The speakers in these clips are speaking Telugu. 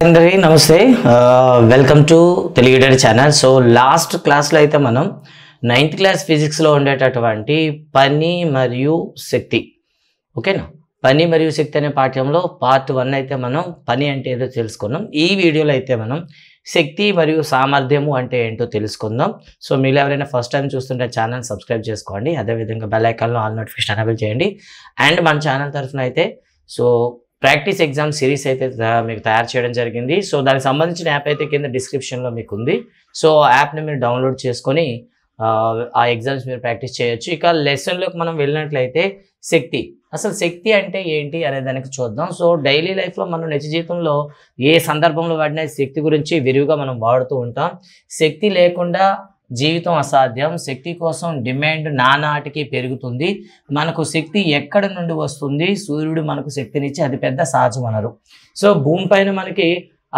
అందరికీ నమస్తే welcome to Telugu YouTube channel. So last క్లాస్లో అయితే మనం 9th క్లాస్ ఫిజిక్స్లో ఉండేటటువంటి పని మరియు శక్తి, ఓకేనా, పని మరియు శక్తి అనే పాఠ్యంలో పార్ట్ 1 అయితే మనం పని అంటే ఏదో తెలుసుకున్నాం. ఈ వీడియోలో అయితే మనం శక్తి మరియు సామర్థ్యము అంటే ఏంటో తెలుసుకుందాం. సో మీరు ఎవరైనా ఫస్ట్ టైం చూస్తుంటే ఛానల్ సబ్స్క్రైబ్ చేసుకోండి, అదేవిధంగా బెల్ ఐకాన్లో ఆల్ నోటిఫికేషన్ ఎనేబుల్ చేయండి. అండ్ మన ఛానల్ తరఫున అయితే సో ప్రాక్టీస్ ఎగ్జామ్ సిరీస్ అయితే మీకు తయారు చేయడం జరిగింది. సో దానికి సంబంధించిన యాప్ అయితే కింద డిస్క్రిప్షన్లో మీకు ఉంది. సో యాప్ని మీరు డౌన్లోడ్ చేసుకొని ఆ ఎగ్జామ్స్ మీరు ప్రాక్టీస్ చేయొచ్చు. ఇక లెసన్లోకి మనం వెళ్ళినట్లయితే శక్తి, అసలు శక్తి అంటే ఏంటి అనే దానికి చూద్దాం. సో డైలీ లైఫ్లో మనం నిజ జీవితంలో ఏ సందర్భంలో వాడిన శక్తి గురించి విరివిగా మనం వాడుతూ ఉంటాం. శక్తి లేకుండా జీవితం అసాధ్యం. శక్తి కోసం డిమాండ్ నానాటికి పెరుగుతుంది. మనకు శక్తి ఎక్కడి నుండి వస్తుంది? సూర్యుడు మనకు శక్తినిచ్చి అది పెద్ద సహజ వనరు. సో భూమిపైన మనకి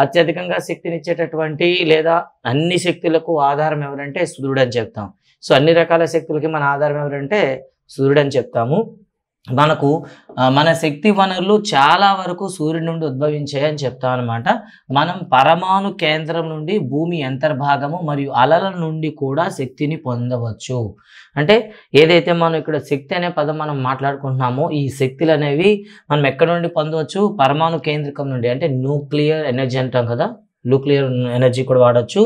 అత్యధికంగా శక్తినిచ్చేటటువంటి లేదా అన్ని శక్తులకు ఆధారం ఎవరంటే సూర్యుడు అని చెప్తాం. సో అన్ని రకాల శక్తులకి మన ఆధారం ఎవరంటే సూర్యుడు అని చెప్తాము. మనకు మన శక్తి వనరులు చాలా వరకు సూర్యుడి నుండి ఉద్భవించాయి అని చెప్తాం అనమాట. మనం పరమాణు కేంద్రం నుండి భూమి అంతర్భాగము మరియు అలల నుండి కూడా శక్తిని పొందవచ్చు. అంటే ఏదైతే మనం ఇక్కడ శక్తి అనే పదం మనం మాట్లాడుకుంటున్నామో ఈ శక్తులు అనేవి మనం ఎక్కడి నుండి పొందవచ్చు? పరమాణు కేంద్రకం నుండి, అంటే న్యూక్లియర్ ఎనర్జీ అంటాం కదా, న్యూక్లియర్ ఎనర్జీ కూడా వాడచ్చు.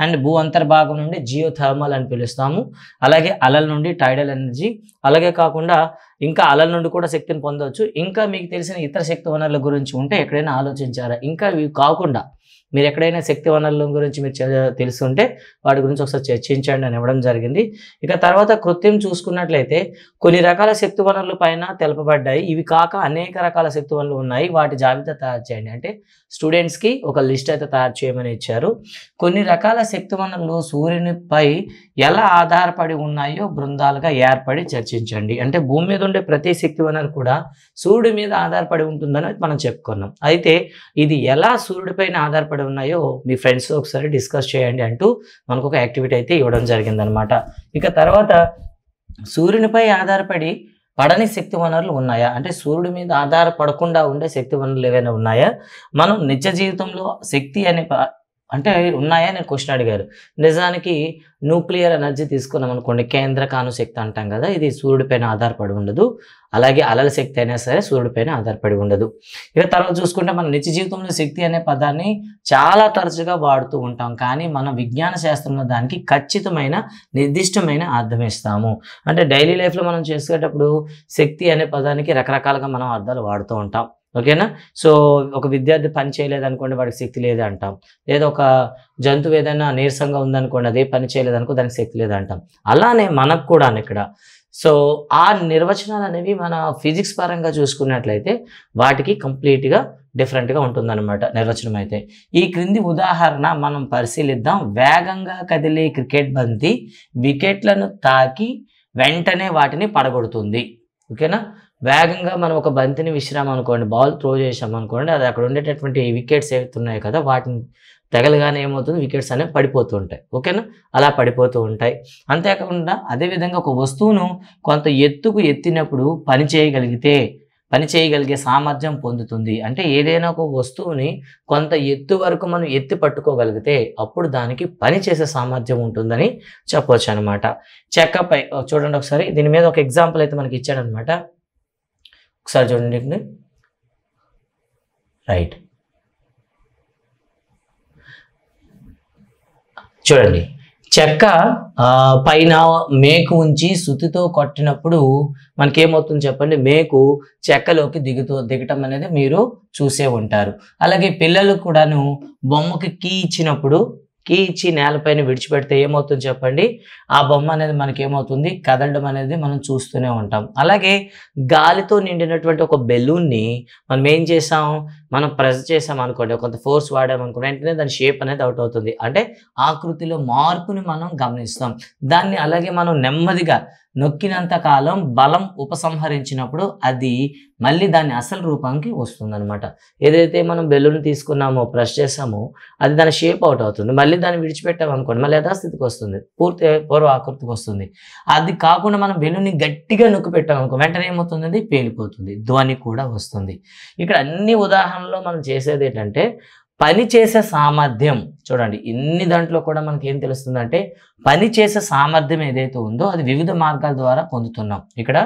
అండ్ భూ అంతర్భాగం నుండి జియోథర్మల్ అని పిలుస్తాము. అలాగే అలల నుండి టైడల్ ఎనర్జీ, అలాగే కాకుండా ఇంకా అలల నుండి కూడా శక్తిని పొందవచ్చు. ఇంకా మీకు తెలిసిన ఇతర శక్తి వనరుల గురించి ఉంటే ఎక్కడైనా ఆలోచించారా? ఇంకా ఇవి కాకుండా మీరు ఎక్కడైనా శక్తి వనరుల గురించి మీరు తెలుసుంటే వాటి గురించి ఒకసారి చర్చించండి అని ఇవ్వడం జరిగింది. ఇక తర్వాత కృత్యం చూసుకున్నట్లయితే కొన్ని రకాల శక్తి వనరుల పైన తెలుపబడ్డాయి. ఇవి కాక అనేక రకాల శక్తి వనరులు ఉన్నాయి, వాటి జాబితా తయారు చేయండి. అంటే స్టూడెంట్స్కి ఒక లిస్ట్ అయితే తయారు చేయమని ఇచ్చారు. కొన్ని రకాల శక్తి వనరులు సూర్యునిపై ఎలా ఆధారపడి ఉన్నాయో బృందాలుగా ఏర్పడి చర్చించండి. అంటే భూమి మీద ఉండే ప్రతి శక్తి వనరు కూడా సూర్యుడి మీద ఆధారపడి ఉంటుందని మనం చెప్పుకున్నాం. అయితే ఇది ఎలా సూర్యుడిపైన ఆధారపడి ఉన్నాయో మీ ఫ్రెండ్స్ ఒకసారి డిస్కస్ చేయండి అంటూ మనకు ఒక యాక్టివిటీ అయితే ఇవ్వడం జరిగిందనమాట. ఇక తర్వాత సూర్యునిపై ఆధారపడి పడని శక్తి వనరులు ఉన్నాయా? అంటే సూర్యుడి మీద ఆధారపడకుండా ఉండే శక్తి వనరులు ఏవైనా ఉన్నాయా? మనం నిజ జీవితంలో శక్తి అనే అంటే ఉన్నాయా నేను క్వశ్చన్ అడిగారు. నిజానికి న్యూక్లియర్ ఎనర్జీ తీసుకున్నాం అనుకోండి, కేంద్రక అణుశక్తి అంటాం కదా, ఇది సూర్యుడిపైన ఆధారపడి ఉండదు. అలాగే అలల శక్తి అయినా సరే సూర్యుడిపైన ఆధారపడి ఉండదు. ఇక తర్వాత చూసుకుంటే మన నిత్య జీవితంలో శక్తి అనే పదాన్ని చాలా తరచుగా వాడుతూ ఉంటాం, కానీ మనం విజ్ఞాన శాస్త్రంలో దానికి ఖచ్చితమైన నిర్దిష్టమైన అర్థం ఇస్తాము. అంటే డైలీ లైఫ్లో మనం చేసేటప్పుడు శక్తి అనే పదానికి రకరకాలుగా మనం అర్థాలు వాడుతూ ఉంటాం, ఓకేనా. సో ఒక విద్యార్థి పని చేయలేదనుకోండి వాడికి శక్తి లేదు అంటాం. లేదా ఒక జంతువు ఏదైనా నీరసంగా ఉందనుకోండి అదే పని చేయలేదనుకో దానికి శక్తి లేదంటాం. అలానే మనకు కూడా ఇక్కడ సో ఆ నిర్వచనాలు అనేవి మన ఫిజిక్స్ పరంగా చూసుకున్నట్లయితే వాటికి కంప్లీట్గా డిఫరెంట్గా ఉంటుందన్నమాట నిర్వచనం అయితే. ఈ క్రింది ఉదాహరణ మనం పరిశీలిద్దాం. వేగంగా కదిలే క్రికెట్ బంతి వికెట్లను తాకి వెంటనే వాటిని పడగొడుతుంది, ఓకేనా. వేగంగా మనం ఒక బంతిని విసిరామనుకోండి, బాల్ త్రో చేసామనుకోండి, అది అక్కడ ఉండేటటువంటి వికెట్స్ ఏవైతే ఉన్నాయో కదా వాటిని తగలగానే ఏమవుతుంది, వికెట్స్ అనేవి పడిపోతూ ఉంటాయి, ఓకేనా. అలా పడిపోతూ ఉంటాయి. అంతేకాకుండా అదేవిధంగా ఒక వస్తువును కొంత ఎత్తుకు ఎత్తినప్పుడు పని చేయగలిగే సామర్థ్యం పొందుతుంది. అంటే ఏదైనా ఒక వస్తువుని కొంత ఎత్తు వరకు మనం ఎత్తి పట్టుకోగలిగితే అప్పుడు దానికి పని చేసే సామర్థ్యం ఉంటుందని చెప్పవచ్చు అనమాట. చెక్కపై చూడండి ఒకసారి, దీని మీద ఒక ఎగ్జాంపుల్ అయితే మనకి ఇచ్చాడనమాట. ఒకసారి చూడండి, రైట్, చూడండి. చెక్క పైన మేకు ఉంచి సుత్తితో కొట్టినప్పుడు మనకేమవుతుంది చెప్పండి? మేకు చెక్కలోకి దిగటం అనేది మీరు చూసే ఉంటారు. అలాగే పిల్లలు కూడాను బొమ్మకి కీ ఇచ్చి నేలపైన విడిచిపెడితే ఏమవుతుంది చెప్పండి? ఆ బొమ్మ అనేది మనకి ఏమవుతుంది, కదలడం అనేది మనం చూస్తూనే ఉంటాం. అలాగే గాలితో నిండినటువంటి ఒక బెలూన్ని మనం ఏం చేసాం, మనం ప్రెస్ చేసాం అనుకోండి, కొంత ఫోర్స్ వాడామనుకోండి, వెంటనే దాని షేప్ అనేది అవుట్ అవుతుంది. అంటే ఆకృతిలో మార్పుని మనం గమనిస్తాం. దాన్ని అలాగే మనం నెమ్మదిగా నొక్కినంత కాలం బలం ఉపసంహరించినప్పుడు అది మళ్ళీ దాని అసలు రూపానికి వస్తుందన్నమాట. ఏదైతే మనం బెలూన్ తీసుకున్నామో ప్రెస్ చేసామో అది దాని షేప్ అవుట్ అవుతుంది. మళ్ళీ దాన్ని విడిచిపెట్టామనుకోండి మళ్ళీ యథాస్థితికి వస్తుంది, పూర్వ ఆకృతికి వస్తుంది. అది కాకుండా మనం బెలూన్ని గట్టిగా నొక్కి పెట్టామనుకో వెంటనే ఏమవుతుంది, అది పేలిపోతుంది, ధ్వని కూడా వస్తుంది. ఇక్కడ అన్ని ఉదాహరణలో మనం చేసేది ఏంటంటే పని చేసే సామర్థ్యం చూడండి, ఇన్ని దాంట్లో కూడా మనకి ఏం తెలుస్తుందంటే పని చేసే సామర్థ్యం ఏదైతే ఉందో అది వివిధ మార్గాల ద్వారా పొందుతున్నాం. ఇక్కడ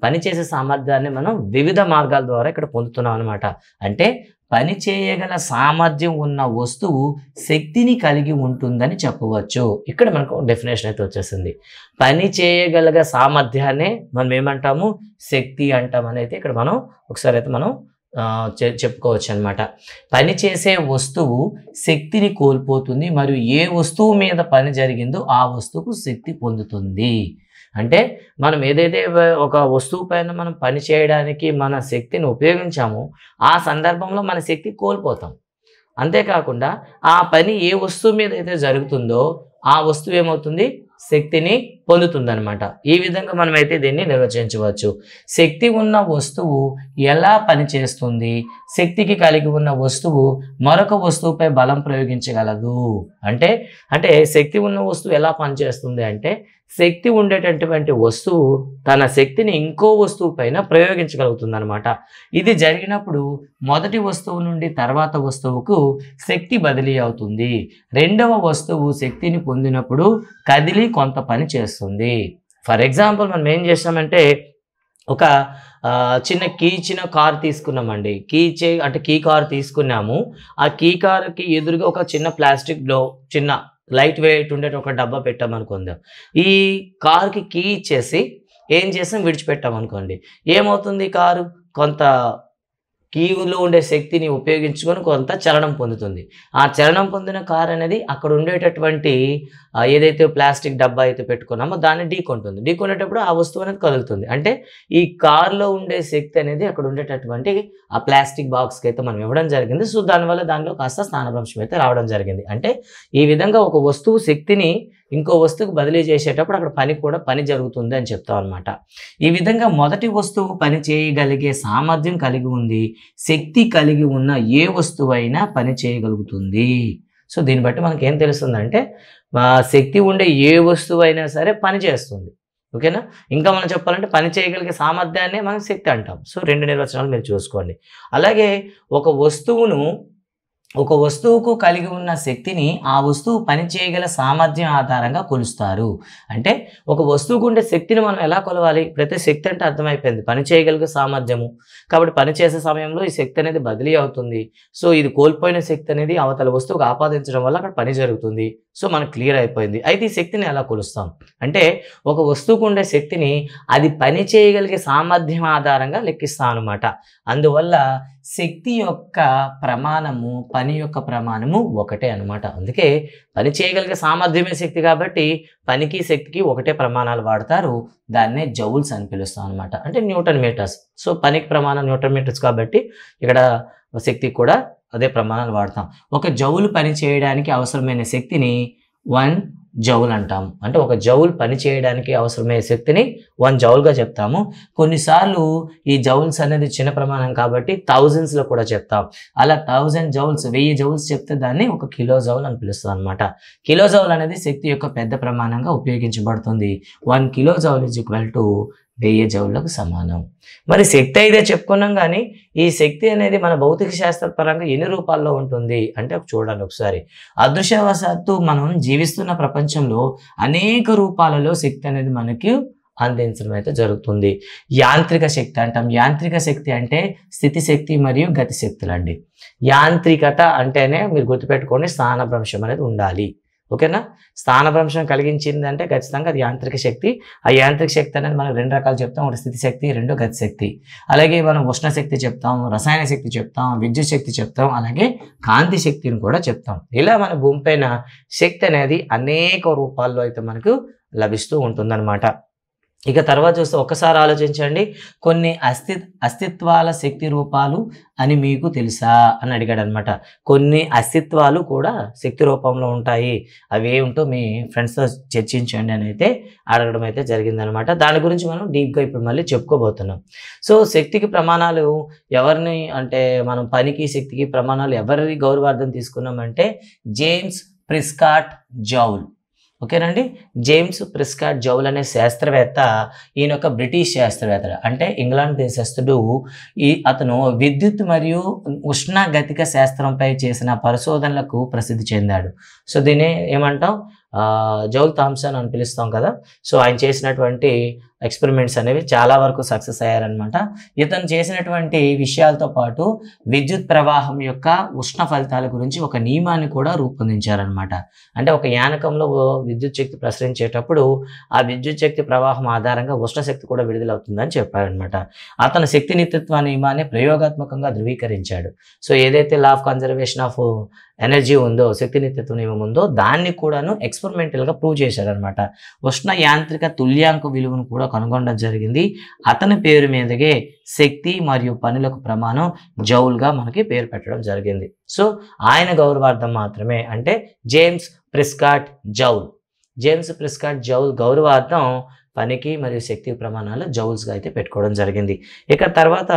పని చేసే సామర్థ్యాన్ని మనం వివిధ మార్గాల ద్వారా ఇక్కడ పొందుతున్నాం అనమాట. అంటే పని చేయగల సామర్థ్యం ఉన్న వస్తువు శక్తిని కలిగి ఉంటుందని చెప్పవచ్చు. ఇక్కడ మనకు డెఫినేషన్ అయితే వచ్చేసింది. పని చేయగల సామర్థ్యాన్ని మనం ఏమంటాము, శక్తి అంటాం అనేది ఇక్కడ మనం ఒకసారి అయితే మనం చెప్పుకోవచ్చు అనమాట. పని చేసే వస్తువు శక్తిని కోల్పోతుంది మరియు ఏ వస్తువు మీద పని జరిగిందో ఆ వస్తువుకు శక్తి పొందుతుంది. అంటే మనం ఏదైతే ఒక వస్తువు పైన మనం పని చేయడానికి మన శక్తిని ఉపయోగించామో ఆ సందర్భంలో మన శక్తి కోల్పోతాం. అంతేకాకుండా ఆ పని ఏ వస్తువు మీద అయితే జరుగుతుందో ఆ వస్తువు ఏమవుతుంది, శక్తిని పొందుతుందన్నమాట. ఈ విధంగా మనమైతే దీన్ని నిర్వచించవచ్చు. శక్తి ఉన్న వస్తువు ఎలా పనిచేస్తుంది, శక్తికి కలిగి ఉన్న వస్తువు మరొక వస్తువుపై బలం ప్రయోగించగలదు. అంటే శక్తి ఉన్న వస్తువు ఎలా పనిచేస్తుంది అంటే శక్తి ఉండేటటువంటి వస్తువు తన శక్తిని ఇంకో వస్తువు పైన ప్రయోగించగలుగుతుంది అనమాట. ఇది జరిగినప్పుడు మొదటి వస్తువు నుండి తర్వాత వస్తువుకు శక్తి బదిలీ అవుతుంది. రెండవ వస్తువు శక్తిని పొందినప్పుడు కదిలి కొంత పని చేస్తుంది. ఫర్ ఎగ్జాంపుల్ మనం ఏం చేస్తామంటే ఒక చిన్న కార్ తీసుకున్నామండి. కీ కార్ తీసుకున్నాము. ఆ కీ కార్కి ఎదురుగా ఒక చిన్న ప్లాస్టిక్లో చిన్న లైట్ వెయిట్ ఉండే ఒక డబ్బా పెట్టామనుకుందాం. ఈ కార్కి కీ ఇచ్చేసి ఏం చేసాం, విడిచిపెట్టామనుకోండి. ఏమవుతుంది, కారు కొంత కీలో ఉండే శక్తిని ఉపయోగించుకొని కొంత చలనం పొందుతుంది. ఆ చలనం పొందిన కార్ అనేది అక్కడ ఉండేటటువంటి ఏదైతే ప్లాస్టిక్ డబ్బా అయితే పెట్టుకున్నామో దాన్ని ఢీకొంటుంది. ఢీకొనేటప్పుడు ఆ వస్తువు అనేది కదులుతుంది. అంటే ఈ కార్లో ఉండే శక్తి అనేది అక్కడ ఉండేటటువంటి ఆ ప్లాస్టిక్ బాక్స్కి అయితే మనం ఇవ్వడం జరిగింది. సో దానివల్ల దానిలో కాస్త స్థానభ్రంశం అయితే రావడం జరిగింది. అంటే ఈ విధంగా ఒక వస్తువు శక్తిని ఇంకో వస్తువుకు బదిలీ చేసేటప్పుడు అక్కడ పని జరుగుతుంది అని చెప్తాం అనమాట. ఈ విధంగా మొదటి వస్తువు పని చేయగలిగే సామర్థ్యం కలిగి ఉంది. శక్తి కలిగి ఉన్న ఏ వస్తువు అయినా పని చేయగలుగుతుంది. సో దీన్ని బట్టి మనకి ఏం తెలుస్తుందంటే శక్తి ఉండే ఏ వస్తువు అయినా సరే పని చేస్తుంది. ఓకేనా. ఇంకా మనం చెప్పాలంటే పని చేయగలిగే సామర్థ్యాన్ని మనం శక్తి అంటాం. సో రెండు నిర్వచనాలు మీరు చూసుకోండి. అలాగే ఒక వస్తువుకు కలిగి ఉన్న శక్తిని ఆ వస్తువు పని చేయగల సామర్థ్యం ఆధారంగా కొలుస్తారు. అంటే ఒక వస్తువుకు ఉండే శక్తిని మనం ఎలా కొలవాలి, ప్రతి శక్తి అంటే అర్థమైపోయింది పని చేయగలిగే సామర్థ్యము. కాబట్టి పని చేసే సమయంలో ఈ శక్తి అనేది బదిలీ అవుతుంది. సో ఇది కోల్పోయిన శక్తి అనేది అవతల వస్తువుకు ఆపాదించడం వల్ల అక్కడ పని జరుగుతుంది. సో మనకు క్లియర్ అయిపోయింది. అయితే ఈ శక్తిని ఎలా కొలుస్తాం అంటే ఒక వస్తువుకు ఉండే శక్తిని అది పని చేయగలిగే సామర్థ్యం ఆధారంగా లెక్కిస్తాం అనమాట. అందువల్ల శక్తి యొక్క ప్రమాణము పని యొక్క ప్రమాణము ఒకటే అనమాట. అందుకే పని చేయగలిగే సామర్థ్యమే శక్తి కాబట్టి పనికి శక్తికి ఒకటే ప్రమాణాలు వాడతారు. దాన్నే జౌల్స్ అని పిలుస్తాం అనమాట. అంటే న్యూటన్ మీటర్స్. సో పనికి ప్రమాణం న్యూటన్ మీటర్స్ కాబట్టి ఇక్కడ శక్తికి కూడా అదే ప్రమాణాలు వాడతాం. ఒక జౌల్ పని చేయడానికి అవసరమైన శక్తిని 1 జౌల్ అంటాము. అంటే ఒక జౌల్ పని చేయడానికి అవసరమైన శక్తిని 1 జౌల్గా చెప్తాము. కొన్నిసార్లు ఈ జౌల్స్ అనేది చిన్న ప్రమాణం కాబట్టి థౌజండ్స్లో కూడా చెప్తాం. అలా 1000 జౌల్స్ 1000 జౌల్స్ చెప్తే దాన్ని ఒక కిలో జౌల్ అని పిలుస్తాం అనమాట. కిలో జౌల్ అనేది శక్తి యొక్క పెద్ద ప్రమాణంగా ఉపయోగించబడుతుంది. 1 kilo joule is equal to 1000 జౌల్లకు సమానం. మరి శక్తి అయితే చెప్పుకున్నాం, కానీ ఈ శక్తి అనేది మన భౌతిక శాస్త్రపరంగా ఎన్ని రూపాల్లో ఉంటుంది అంటే చూడండి ఒకసారి. అదృశ్యవశాత్తు మనం జీవిస్తున్న ప్రపంచంలో అనేక రూపాలలో శక్తి అనేది మనకి అందించడం అయితే జరుగుతుంది. యాంత్రిక శక్తి అంటాం. యాంత్రిక శక్తి అంటే స్థితి శక్తి మరియు గతి శక్తులు అండి. యాంత్రికత అంటేనే మీరు గుర్తుపెట్టుకోండి స్థానభ్రంశం అనేది ఉండాలి. ఓకేనా. స్థానభ్రంశం కలిగించింది అంటే ఖచ్చితంగా అది యాంత్రిక శక్తి. ఆ యాంత్రిక శక్తి అనేది మనం 2 రకాలు చెప్తాం. ఒకటి స్థితి శక్తి, 2 గతి శక్తి. అలాగే మనం ఉష్ణ శక్తి చెప్తాం, రసాయన శక్తి చెప్తాం, విద్యుత్ శక్తి చెప్తాం, అలాగే కాంతి శక్తిని కూడా చెప్తాం. ఇలా మన భూమి పైన శక్తి అనేది అనేక రూపాల్లో అయితే మనకు లభిస్తూ ఉంటుందన్నమాట. ఇక తర్వాత చూస్తే ఒక్కసారి ఆలోచించండి. కొన్ని అస్తిత్వాల శక్తి రూపాలు అని మీకు తెలుసా అని అడిగాడు అనమాట. కొన్ని అస్తిత్వాలు కూడా శక్తి రూపంలో ఉంటాయి, అవి ఏమిటో మీ ఫ్రెండ్స్తో చర్చించండి అని అయితే అడగడం అయితే జరిగిందనమాట. దాని గురించి మనం డీప్గా ఇప్పుడు మళ్ళీ చెప్పుకోబోతున్నాం. సో శక్తికి ప్రమాణాలు ఎవరిని అంటే మనం పనికి శక్తికి ప్రమాణాలు ఎవరి గౌరవార్థం తీసుకున్నామంటే జేమ్స్ ప్రిస్కాట్ జౌల్. ఓకేనండి. జేమ్స్ ప్రిస్కాట్ జౌల్ అనే శాస్త్రవేత్త, ఈయన ఒక బ్రిటిష్ శాస్త్రవేత్త, అంటే ఇంగ్లాండ్ దేశస్థుడు. అతను విద్యుత్ మరియు ఉష్ణగతిక శాస్త్రంపై చేసిన పరిశోధనలకు ప్రసిద్ధి చెందాడు. సో దీన్ని ఏమంటాం, జౌల్ థామ్సన్ అని పిలుస్తాం కదా. సో ఆయన చేసినటువంటి ఎక్స్పెరిమెంట్స్ అనేవి చాలా వరకు సక్సెస్ అయ్యారనమాట. ఇతను చేసినటువంటి విషయాలతో పాటు విద్యుత్ ప్రవాహం యొక్క ఉష్ణ ఫలితాల గురించి ఒక నియమాన్ని కూడా రూపొందించారనమాట. అంటే ఒక యానకంలో విద్యుత్ శక్తి ప్రసరించేటప్పుడు ఆ విద్యుత్ శక్తి ప్రవాహం ఆధారంగా ఉష్ణశక్తి కూడా విడుదలవుతుందని చెప్పారనమాట. అతను శక్తి నిత్యత్వ నియమాన్ని ప్రయోగాత్మకంగా ధృవీకరించాడు. సో ఏదైతే law of conservation of energy ఉందో, శక్తి నిత్యత్వ నియమం ఉందో, దాన్ని కూడాను ఎక్స్పెరిమెంటల్గా ప్రూవ్ చేశారనమాట. ఉష్ణ యాంత్రిక తుల్యాంక విలువను కూడా కనుగొనడం జరిగింది. అతని పేరు మీదగే శక్తి మరియు పనులకు ప్రమాణం జౌల్గా మనకి పేరు పెట్టడం జరిగింది. సో ఆయన గౌరవార్థం మాత్రమే, అంటే జేమ్స్ ప్రిస్కాట్ జౌల్, జేమ్స్ ప్రిస్కాట్ జౌల్ గౌరవార్థం పనికి మరియు శక్తి ప్రమాణాలు జౌల్స్గా అయితే పెట్టుకోవడం జరిగింది. ఇక తర్వాత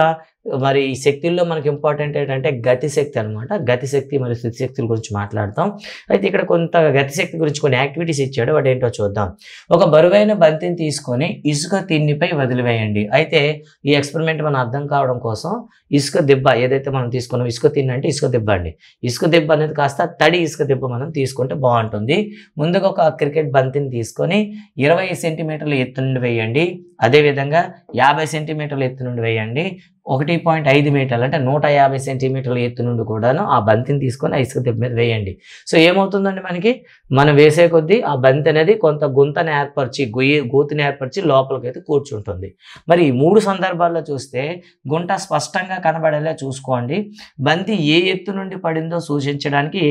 మరి ఈ శక్తుల్లో మనకి ఇంపార్టెంట్ ఏంటంటే గతిశక్తి అనమాట. గతిశక్తి మరియు స్థితి శక్తుల గురించి మాట్లాడతాం. అయితే ఇక్కడ కొంత గతిశక్తి గురించి కొన్ని యాక్టివిటీస్ ఇచ్చాడు, వాటి ఏంటో చూద్దాం. ఒక బరువైన బంతిని తీసుకొని ఇసుక తిన్నిపై వదిలివేయండి. అయితే ఈ ఎక్స్పెరిమెంట్ మనం అర్థం కావడం కోసం ఇసుక దిబ్బ ఏదైతే మనం తీసుకున్నాం, ఇసుక తిన్న అంటే ఇసుక దిబ్బ అండి. ఇసుక దిబ్బ అనేది కాస్త తడి ఇసుక దిబ్బ మనం తీసుకుంటే బాగుంటుంది. ముందుగా ఒక క్రికెట్ బంతిని తీసుకొని 20 సెంటీమీటర్ల ఎత్తు నుండి వేయండి. అదేవిధంగా 50 సెంటీమీటర్ల ఎత్తు నుండి వేయండి. 1.5 మీటర్లు అంటే 150 సెంటీమీటర్ల ఎత్తు నుండి కూడాను ఆ బంతిని తీసుకొని ఆ ఇసుక దిబ్బ మీద వేయండి. సో ఏమవుతుందండి, మనకి మనం వేసే కొద్దీ ఆ బంతి అనేది కొంత గుంతను ఏర్పరిచి గోతిని ఏర్పరిచి లోపలికైతే కూర్చుంటుంది. మరి ఈ 3 సందర్భాల్లో చూస్తే గుంట స్పష్టంగా కనబడేలా చూసుకోండి. బంతి ఏ ఎత్తు నుండి పడిందో సూచించడానికి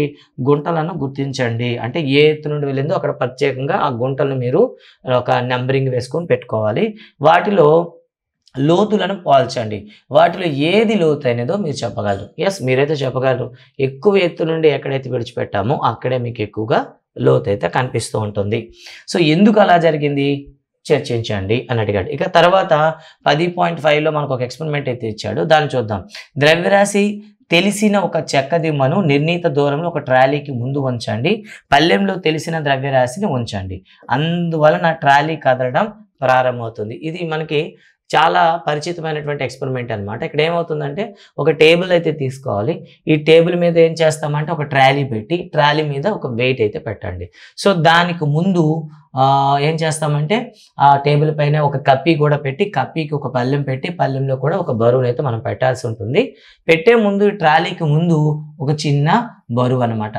గుంటలను గుర్తించండి. అంటే ఏ ఎత్తు నుండి వెళ్ళిందో అక్కడ ప్రత్యేకంగా ఆ గుంటలను మీరు ఒక నెంబరింగ్ వేసుకొని పెట్టుకోవాలి. వాటిలో లోతులను పోల్చండి. వాటిలో ఏది లోతు అయినదో మీరు చెప్పగలరు. ఎస్, మీరైతే చెప్పగలరు. ఎక్కువ ఎత్తు నుండి ఎక్కడైతే విడిచిపెట్టామో అక్కడే మీకు ఎక్కువగా లోతు అయితే కనిపిస్తూ ఉంటుంది. సో ఎందుకు అలా జరిగింది చర్చించండి అని అడిగాడు. ఇక తర్వాత 10.5లో మనకు ఒక ఎక్స్పెరిమెంట్ అయితే ఇచ్చాడు, దాన్ని చూద్దాం. ద్రవ్యరాశి తెలిసిన ఒక చెక్క దిమ్మను నిర్ణీత దూరంలో ఒక ట్రాలీకి ముందు ఉంచండి. పళ్ళెంలో తెలిసిన ద్రవ్యరాశిని ఉంచండి. అందువలన ట్రాలీ కదలడం ప్రారంభమవుతుంది. ఇది మనకి చాలా పరిచితమైనటువంటి ఎక్స్పెరిమెంట్ అనమాట. ఇక్కడ ఏమవుతుందంటే ఒక టేబుల్ అయితే తీసుకోవాలి. ఈ టేబుల్ మీద ఏం చేస్తామంటే ఒక ట్రాలీ పెట్టి ట్రాలీ మీద ఒక వెయిట్ అయితే పెట్టండి. సో దానికి ముందు ఏం చేస్తామంటే ఆ టేబుల్ పైన ఒక కప్పి కూడా పెట్టి కప్పికి ఒక పళ్ళెం పెట్టి పళ్ళెంలో కూడా ఒక బరువును అయితే మనం పెట్టాల్సి ఉంటుంది. పెట్టే ముందు ట్రాలీకి ముందు ఒక చిన్న బరువు అనమాట,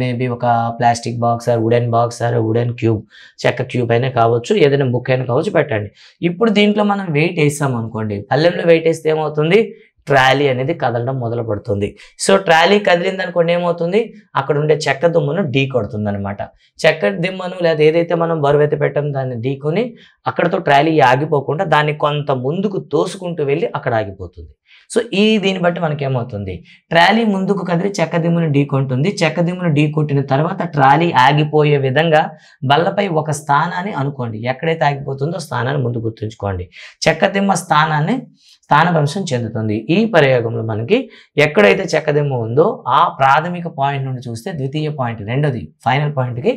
మేబీ ఒక plastic box or wooden box or wooden cube, చెక్క క్యూబ్ అయినా కావచ్చు, ఏదైనా బుక్ అయినా కావచ్చు, పెట్టండి. ఇప్పుడు దీంట్లో మనం వెయిట్ వేసాం అనుకోండి, పళ్ళెంలో వెయిట్ వేస్తే ఏమవుతుంది, ట్రాలీ అనేది కదలడం మొదలు పడుతుంది. సో ట్రాలీ కదిలింది అనుకోండి, ఏమవుతుంది, అక్కడ ఉండే చెక్క దుమ్మును ఢీ కొడుతుంది అనమాట. చెక్క దిమ్మను లేదా ఏదైతే మనం బరువు అయితే పెట్టామో దాన్ని ఢీకొని అక్కడతో ట్రాలీ ఆగిపోకుండా దాన్ని కొంత ముందుకు తోసుకుంటూ వెళ్ళి అక్కడ ఆగిపోతుంది. సో దీన్ని బట్టి మనకేమవుతుంది, ట్రాలీ ముందుకు కదిలి చెక్క దిమ్మును ఢీ కొంటుంది. చెక్క దిమ్మును ఢీ కొట్టిన తర్వాత ట్రాలీ ఆగిపోయే విధంగా బల్లపై ఒక స్థానాన్ని అనుకోండి. ఎక్కడైతే ఆగిపోతుందో స్థానాన్ని ముందు గుర్తుంచుకోండి. చెక్క దిమ్మ స్థానభ్రంశం చెందుతుంది. ఈ ప్రయోగంలో మనకి ఎక్కడైతే చెక్కదిమ్మ ఉందో ఆ ప్రాథమిక పాయింట్ నుండి చూస్తే ద్వితీయ పాయింట్, రెండోది ఫైనల్ పాయింట్కి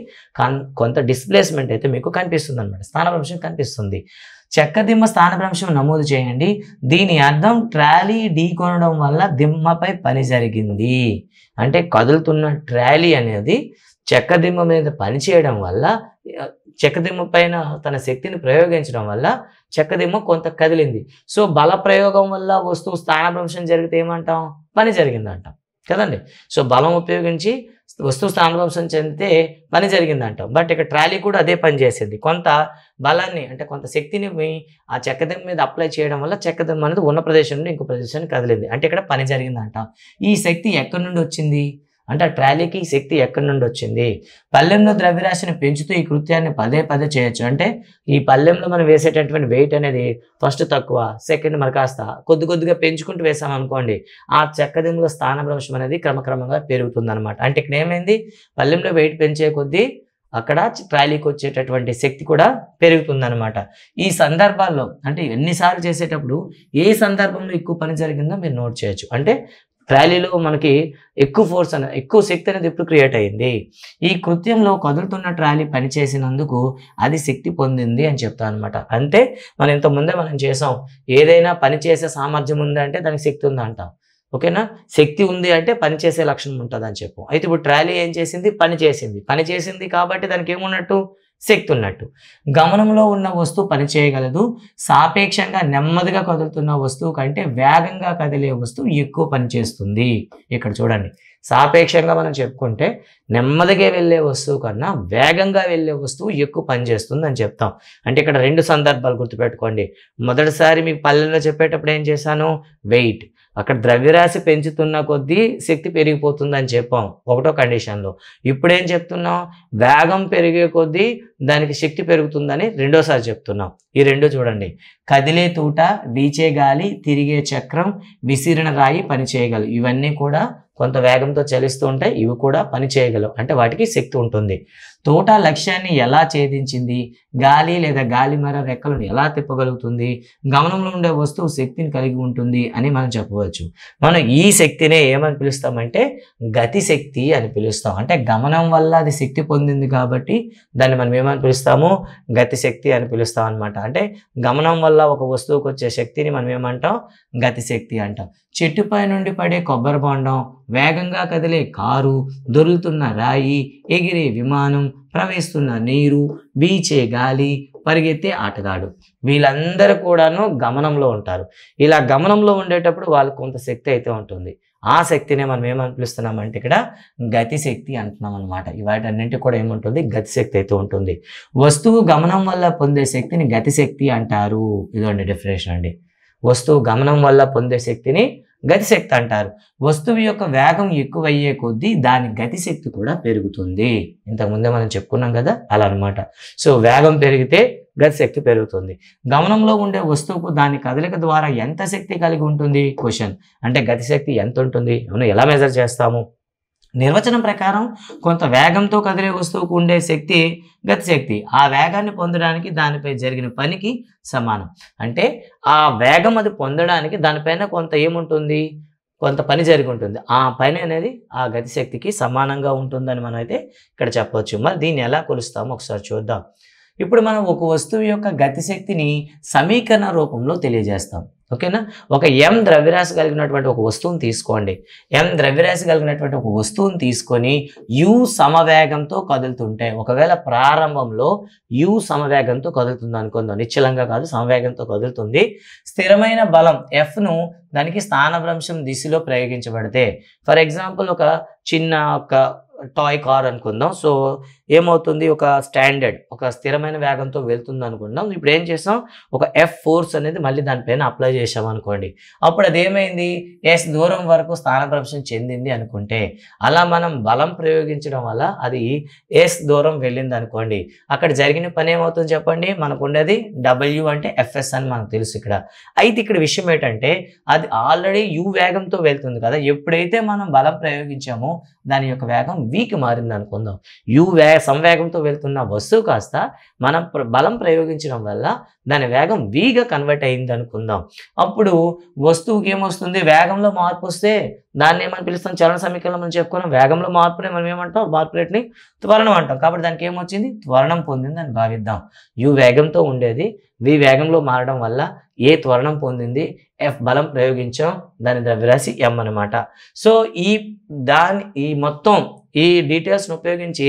కొంత డిస్ప్లేస్మెంట్ అయితే మీకు కనిపిస్తుంది అనమాట, స్థానభ్రంశం కనిపిస్తుంది. చెక్కదిమ్మ స్థానభ్రంశం నమోదు చేయండి. దీని అర్థం ట్రాలీ ఢీకొనడం వల్ల దిమ్మపై పని జరిగింది. అంటే కదులుతున్న ట్రాలీ అనేది చెక్కదిమ్మ మీద పనిచేయడం వల్ల, చెక్కదిమ్మ పైన తన శక్తిని ప్రయోగించడం వల్ల చెక్కదిమ్మ కొంత కదిలింది. సో బల ప్రయోగం వల్ల వస్తువు స్థానభ్రంశం జరిగితే ఏమంటాం, పని జరిగిందంటాం కదండి. సో బలం ఉపయోగించి వస్తువు స్థానభ్రంశం చెందితే పని జరిగిందంటాం. బట్ ఇక్కడ ట్రాలీ కూడా అదే పని చేసింది. కొంత బలాన్ని అంటే కొంత శక్తిని ఆ చెక్కదిమ్మ మీద అప్లై చేయడం వల్ల చెక్కదిమ్మ అనేది ఉన్న ప్రదేశం నుండి ఇంకో ప్రదేశానికి కదిలింది. అంటే ఇక్కడ పని జరిగిందంటాం. ఈ శక్తి ఎక్కడి నుండి వచ్చింది అంటే ఆ ట్రాలీకి శక్తి ఎక్కడి నుండి వచ్చింది. పళ్ళెంలో ద్రవ్యరాశిని పెంచుతూ ఈ కృత్యాన్ని పదే పదే చేయొచ్చు. అంటే ఈ పళ్ళెంలో మనం వేసేటటువంటి వెయిట్ అనేది ఫస్ట్ తక్కువ, సెకండ్ మరి కాస్త కొద్దిగా పెంచుకుంటూ వేసాం అనుకోండి, ఆ చెక్కదిమ్మలో స్థానభ్రంశం అనేది క్రమక్రమంగా పెరుగుతుంది అనమాట. అంటే ఇక్కడ ఏమైంది, పళ్ళెంలో వెయిట్ పెంచే కొద్దీ అక్కడ ట్రాలీకి వచ్చేటటువంటి శక్తి కూడా పెరుగుతుందన్నమాట. ఈ సందర్భాల్లో అంటే ఎన్నిసార్లు చేసేటప్పుడు ఏ సందర్భంలో ఎక్కువ పని జరిగిందో మీరు నోట్ చేయొచ్చు. అంటే ట్రాలీలో మనకి ఎక్కువ ఫోర్స్ అనేది, ఎక్కువ శక్తి అనేది ఎప్పుడు క్రియేట్ అయ్యింది? ఈ కృత్యంలో కదులుతున్న ట్రాలీ పనిచేసినందుకు అది శక్తి పొందింది అని చెప్తాను అనమాట. అంటే మనం ఇంతకుముందే మనం చేసాం, ఏదైనా పని చేసే సామర్థ్యం ఉంది అంటే దానికి శక్తి ఉంది అంటాం. ఓకేనా? శక్తి ఉంది అంటే పనిచేసే లక్షణం ఉంటుంది అని చెప్పు. అయితే ఇప్పుడు ట్రాలీ ఏం చేసింది? పని చేసింది కాబట్టి దానికి ఏమున్నట్టు? శక్తి ఉన్నట్టు. గమనంలో ఉన్న వస్తువు పని చేయగలదు. సాపేక్షంగా నెమ్మదిగా కదులుతున్న వస్తువు కంటే వేగంగా కదిలే వస్తువు ఎక్కువ పని చేస్తుంది. ఇక్కడ చూడండి, సాపేక్షంగా మనం చెప్పుకుంటే నెమ్మదిగా వెళ్ళే వస్తువు కన్నా వేగంగా వెళ్ళే వస్తువు ఎక్కువ పనిచేస్తుంది అని చెప్తాం. అంటే ఇక్కడ 2 సందర్భాలు గుర్తుపెట్టుకోండి. మొదటిసారి మీకు పల్లెల్లో చెప్పేటప్పుడు ఏం చేశాను? వెయిట్. అక్కడ ద్రవ్యరాశి పెంచుతున్న కొద్దీ శక్తి పెరిగిపోతుంది అని చెప్పాం ఒకటో కండిషన్లో. ఇప్పుడేం చెప్తున్నాం? వేగం పెరిగే కొద్దీ దానికి శక్తి పెరుగుతుందని రెండోసారి చెప్తున్నాం. ఈ 2 చూడండి, కదిలే తూట, వీచే గాలి, తిరిగే చక్రం, విసిరిన రాయి పని చేయగలవు. ఇవన్నీ కూడా కొంత వేగంతో చలిస్తూ ఉంటాయి, ఇవి కూడా పని చేయగలవు, అంటే వాటికి శక్తి ఉంటుంది. తోట లక్ష్యాన్ని ఎలా ఛేదించింది? గాలి లేదా గాలిమర రెక్కలను ఎలా తిప్పగలుగుతుంది? గమనంలో ఉండే వస్తువు శక్తిని కలిగి ఉంటుంది అని మనం చెప్పవచ్చు. మనం ఈ శక్తినే ఏమని పిలుస్తామంటే గతి శక్తి అని పిలుస్తాం. అంటే గమనం వల్ల అది శక్తి పొందింది కాబట్టి దాన్ని మనం ఏమని పిలుస్తాము? గతి శక్తి అని పిలుస్తాం అనమాట. అంటే గమనం వల్ల ఒక వస్తువుకు వచ్చే శక్తిని మనం ఏమంటాం? గతి శక్తి అంటాం. చెట్టుపై నుండి పడే కొబ్బరి బొండం, వేగంగా కదిలే కారు, దొర్లుతున్న రాయి, ఎగిరే విమానం, ప్రవహిస్తున్న నీరు, వీచే గాలి, పరిగెత్తే ఆటగాడు, వీళ్ళందరూ కూడాను గమనంలో ఉంటారు. ఇలా గమనంలో ఉండేటప్పుడు వాళ్ళకు కొంత శక్తి అయితే ఉంటుంది. ఆ శక్తినే మనం ఏమని పిలుస్తున్నామంటే ఇక్కడ గతి శక్తి అంటున్నాం అనమాట. వాటన్నింటికి కూడా ఏముంటుంది? గతి శక్తి అయితే ఉంటుంది. వస్తువు గమనం వల్ల పొందే శక్తిని గతి శక్తి అంటారు. ఇదండి డెఫినేషన్ అండి. వస్తువు గమనం వల్ల పొందే శక్తిని గతిశక్తి అంటారు. వస్తువు యొక్క వేగం ఎక్కువయ్యే కొద్దీ దాని గతిశక్తి కూడా పెరుగుతుంది. ఇంతకుముందే మనం చెప్పుకున్నాం కదా, అలా అనమాట. సో వేగం పెరిగితే గతిశక్తి పెరుగుతుంది. గమనంలో ఉండే వస్తువుకు దాని కదలిక ద్వారా ఎంత శక్తి కలిగి ఉంటుంది? క్వశ్చన్. అంటే గతిశక్తి ఎంత ఉంటుంది? మనం ఎలా మెజర్ చేస్తాము? నిర్వచనం ప్రకారం కొంత వేగంతో కదిలే వస్తువుకు ఉండే శక్తి గతిశక్తి ఆ వేగాన్ని పొందడానికి దానిపై జరిగిన పనికి సమానం. అంటే ఆ వేగం అది పొందడానికి దానిపైన కొంత ఏముంటుంది? కొంత పని జరిగి ఉంటుంది. ఆ పని అనేది ఆ గతిశక్తికి సమానంగా ఉంటుందని మనం అయితే ఇక్కడ చెప్పవచ్చు. మరి దీన్ని ఎలా కొలుస్తామో ఒకసారి చూద్దాం. ఇప్పుడు మనం ఒక వస్తువు యొక్క గతిశక్తిని సమీకరణ రూపంలో తెలియజేస్తాం. ఓకేనా? ఒక m ద్రవ్యరాశి కలిగినటువంటి ఒక వస్తువుని తీసుకోండి. m ద్రవ్యరాశి కలిగినటువంటి ఒక వస్తువుని తీసుకొని u సమవేగంతో కదులుతుంటే, ఒకవేళ ప్రారంభంలో u సమవేగంతో కదులుతుంది అనుకుందాం, నిశ్చలంగా కాదు సమవేగంతో కదులుతుంది. స్థిరమైన బలం Fను దానికి స్థానభ్రంశం దిశలో ప్రయోగించబడితే, ఫర్ ఎగ్జాంపుల్ ఒక చిన్న టాయ్ కార్ అనుకుందాం. సో ఏమవుతుంది? ఒక స్టాండర్డ్ ఒక స్థిరమైన వేగంతో వెళ్తుంది అనుకుందాం. ఇప్పుడు ఏం చేసాం? ఒక F ఫోర్స్ అనేది మళ్ళీ దానిపైన అప్లై చేసాం అనుకోండి. అప్పుడు అది ఏమైంది? S దూరం వరకు స్థానభ్రంశం చెందింది అనుకుంటే, అలా మనం బలం ప్రయోగించడం వల్ల అది S దూరం వెళ్ళింది అనుకోండి. అక్కడ జరిగిన పని ఏమవుతుంది చెప్పండి? మనకు ఉండేది W అంటే Fs అని మనకు తెలుసు ఇక్కడ. అయితే ఇక్కడ విషయం ఏంటంటే అది ఆల్రెడీ U వేగంతో వెళ్తుంది కదా. ఎప్పుడైతే మనం బలం ప్రయోగించామో దాని యొక్క వేగం Vకి మారింది అనుకుందాం. U సంవేగంతో వెళ్తున్న వస్తువు కాస్త మనం బలం ప్రయోగించడం వల్ల దాని వేగం Vగా కన్వర్ట్ అయింది అనుకుందాం. అప్పుడు వస్తువుకి ఏమొస్తుంది? వేగంలో మార్పు వస్తే దాన్ని ఏమని పిలుస్తాం? చలన సమీకరణం మనం చెప్పుకున్నాం. వేగంలో మార్పునే మనం ఏమంటాం? మార్పు రేట్ని త్వరణం అంటాం. కాబట్టి దానికి ఏమొచ్చింది? త్వరణం పొందింది అని భావిద్దాం. U వేగంతో ఉండేది V వేగంలో మారడం వల్ల ఏ త్వరణం పొందింది? F బలం ప్రయోగించాం, దాని ద్రవ్యరాశి m అనమాట. సో ఈ మొత్తం ఈ డీటెయిల్స్ను ఉపయోగించి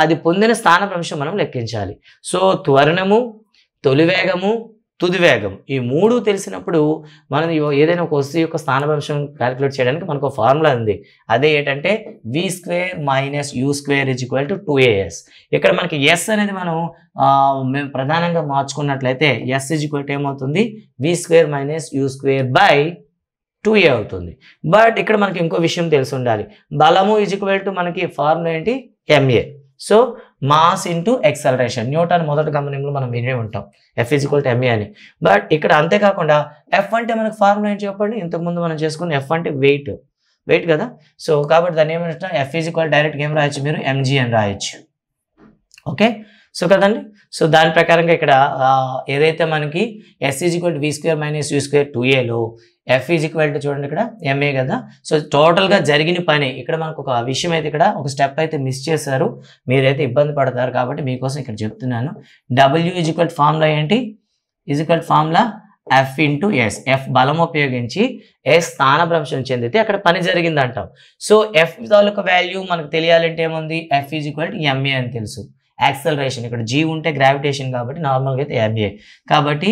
అది పొందిన స్థానభ్రంశం మనం లెక్కించాలి. సో త్వరణము, తొలి వేగము, తుది వేగం ఈ 3 తెలిసినప్పుడు మనం ఏదైనా ఒక వస్తువు యొక్క స్థానభ్రంశం క్యాలిక్యులేట్ చేయడానికి మనకు ఒక ఫార్ములా ఉంది. అదే ఏంటంటే v² - u² = 2as. ఇక్కడ మనకి s అనేది మనం మేము ప్రధానంగా మార్చుకున్నట్లయితే s ఏమవుతుంది? v² - u² 2a అవుతుంది. బట్ ఇక్కడ మనకి ఇంకో విషయం తెలిసి ఉండాలి. బలము = మనకి ఫార్ములా ఏంటి? ma. So mass into acceleration. Newton మొదటి గమనంలో మనం వినే ఉంటాం F = ma అని. బట్ ఇక్కడ అంతేకాకుండా F అంటే మనకు ఫార్ములా ఏంటి చెప్పండి? ఇంతకుముందు మనం చేసుకున్న F అంటే వెయిట్ కదా. సో కాబట్టి దాన్ని ఏమంటాం? F డైరెక్ట్గా ఏం రాయొచ్చు మీరు? mg అని రాయొచ్చు. ఓకే. సో కదండి. సో దాని ప్రకారంగా ఇక్కడ ఏదైతే మనకి S = v² - u² 2aలో F = చూడండి ఇక్కడ ma కదా. సో టోటల్గా జరిగిన పని ఇక్కడ మనకు ఒక విషయం అయితే ఇక్కడ ఒక స్టెప్ అయితే మిస్ చేశారు, మీరైతే ఇబ్బంది పడతారు కాబట్టి మీకోసం ఇక్కడ చెప్తున్నాను. W ఫార్ములా ఏంటి, ఫార్ములా F × S. F బలం ఉపయోగించి S స్థానభ్రంశం చెందితే అక్కడ పని జరిగింది అంటాం. సో F తాలూకా వాల్యూ మనకు తెలియాలంటే ఏముంది, F = ma అని తెలుసు. యాక్సలరేషన్ ఇక్కడ G ఉంటే గ్రావిటేషన్ కాబట్టి నార్మల్గా అయితే ma, కాబట్టి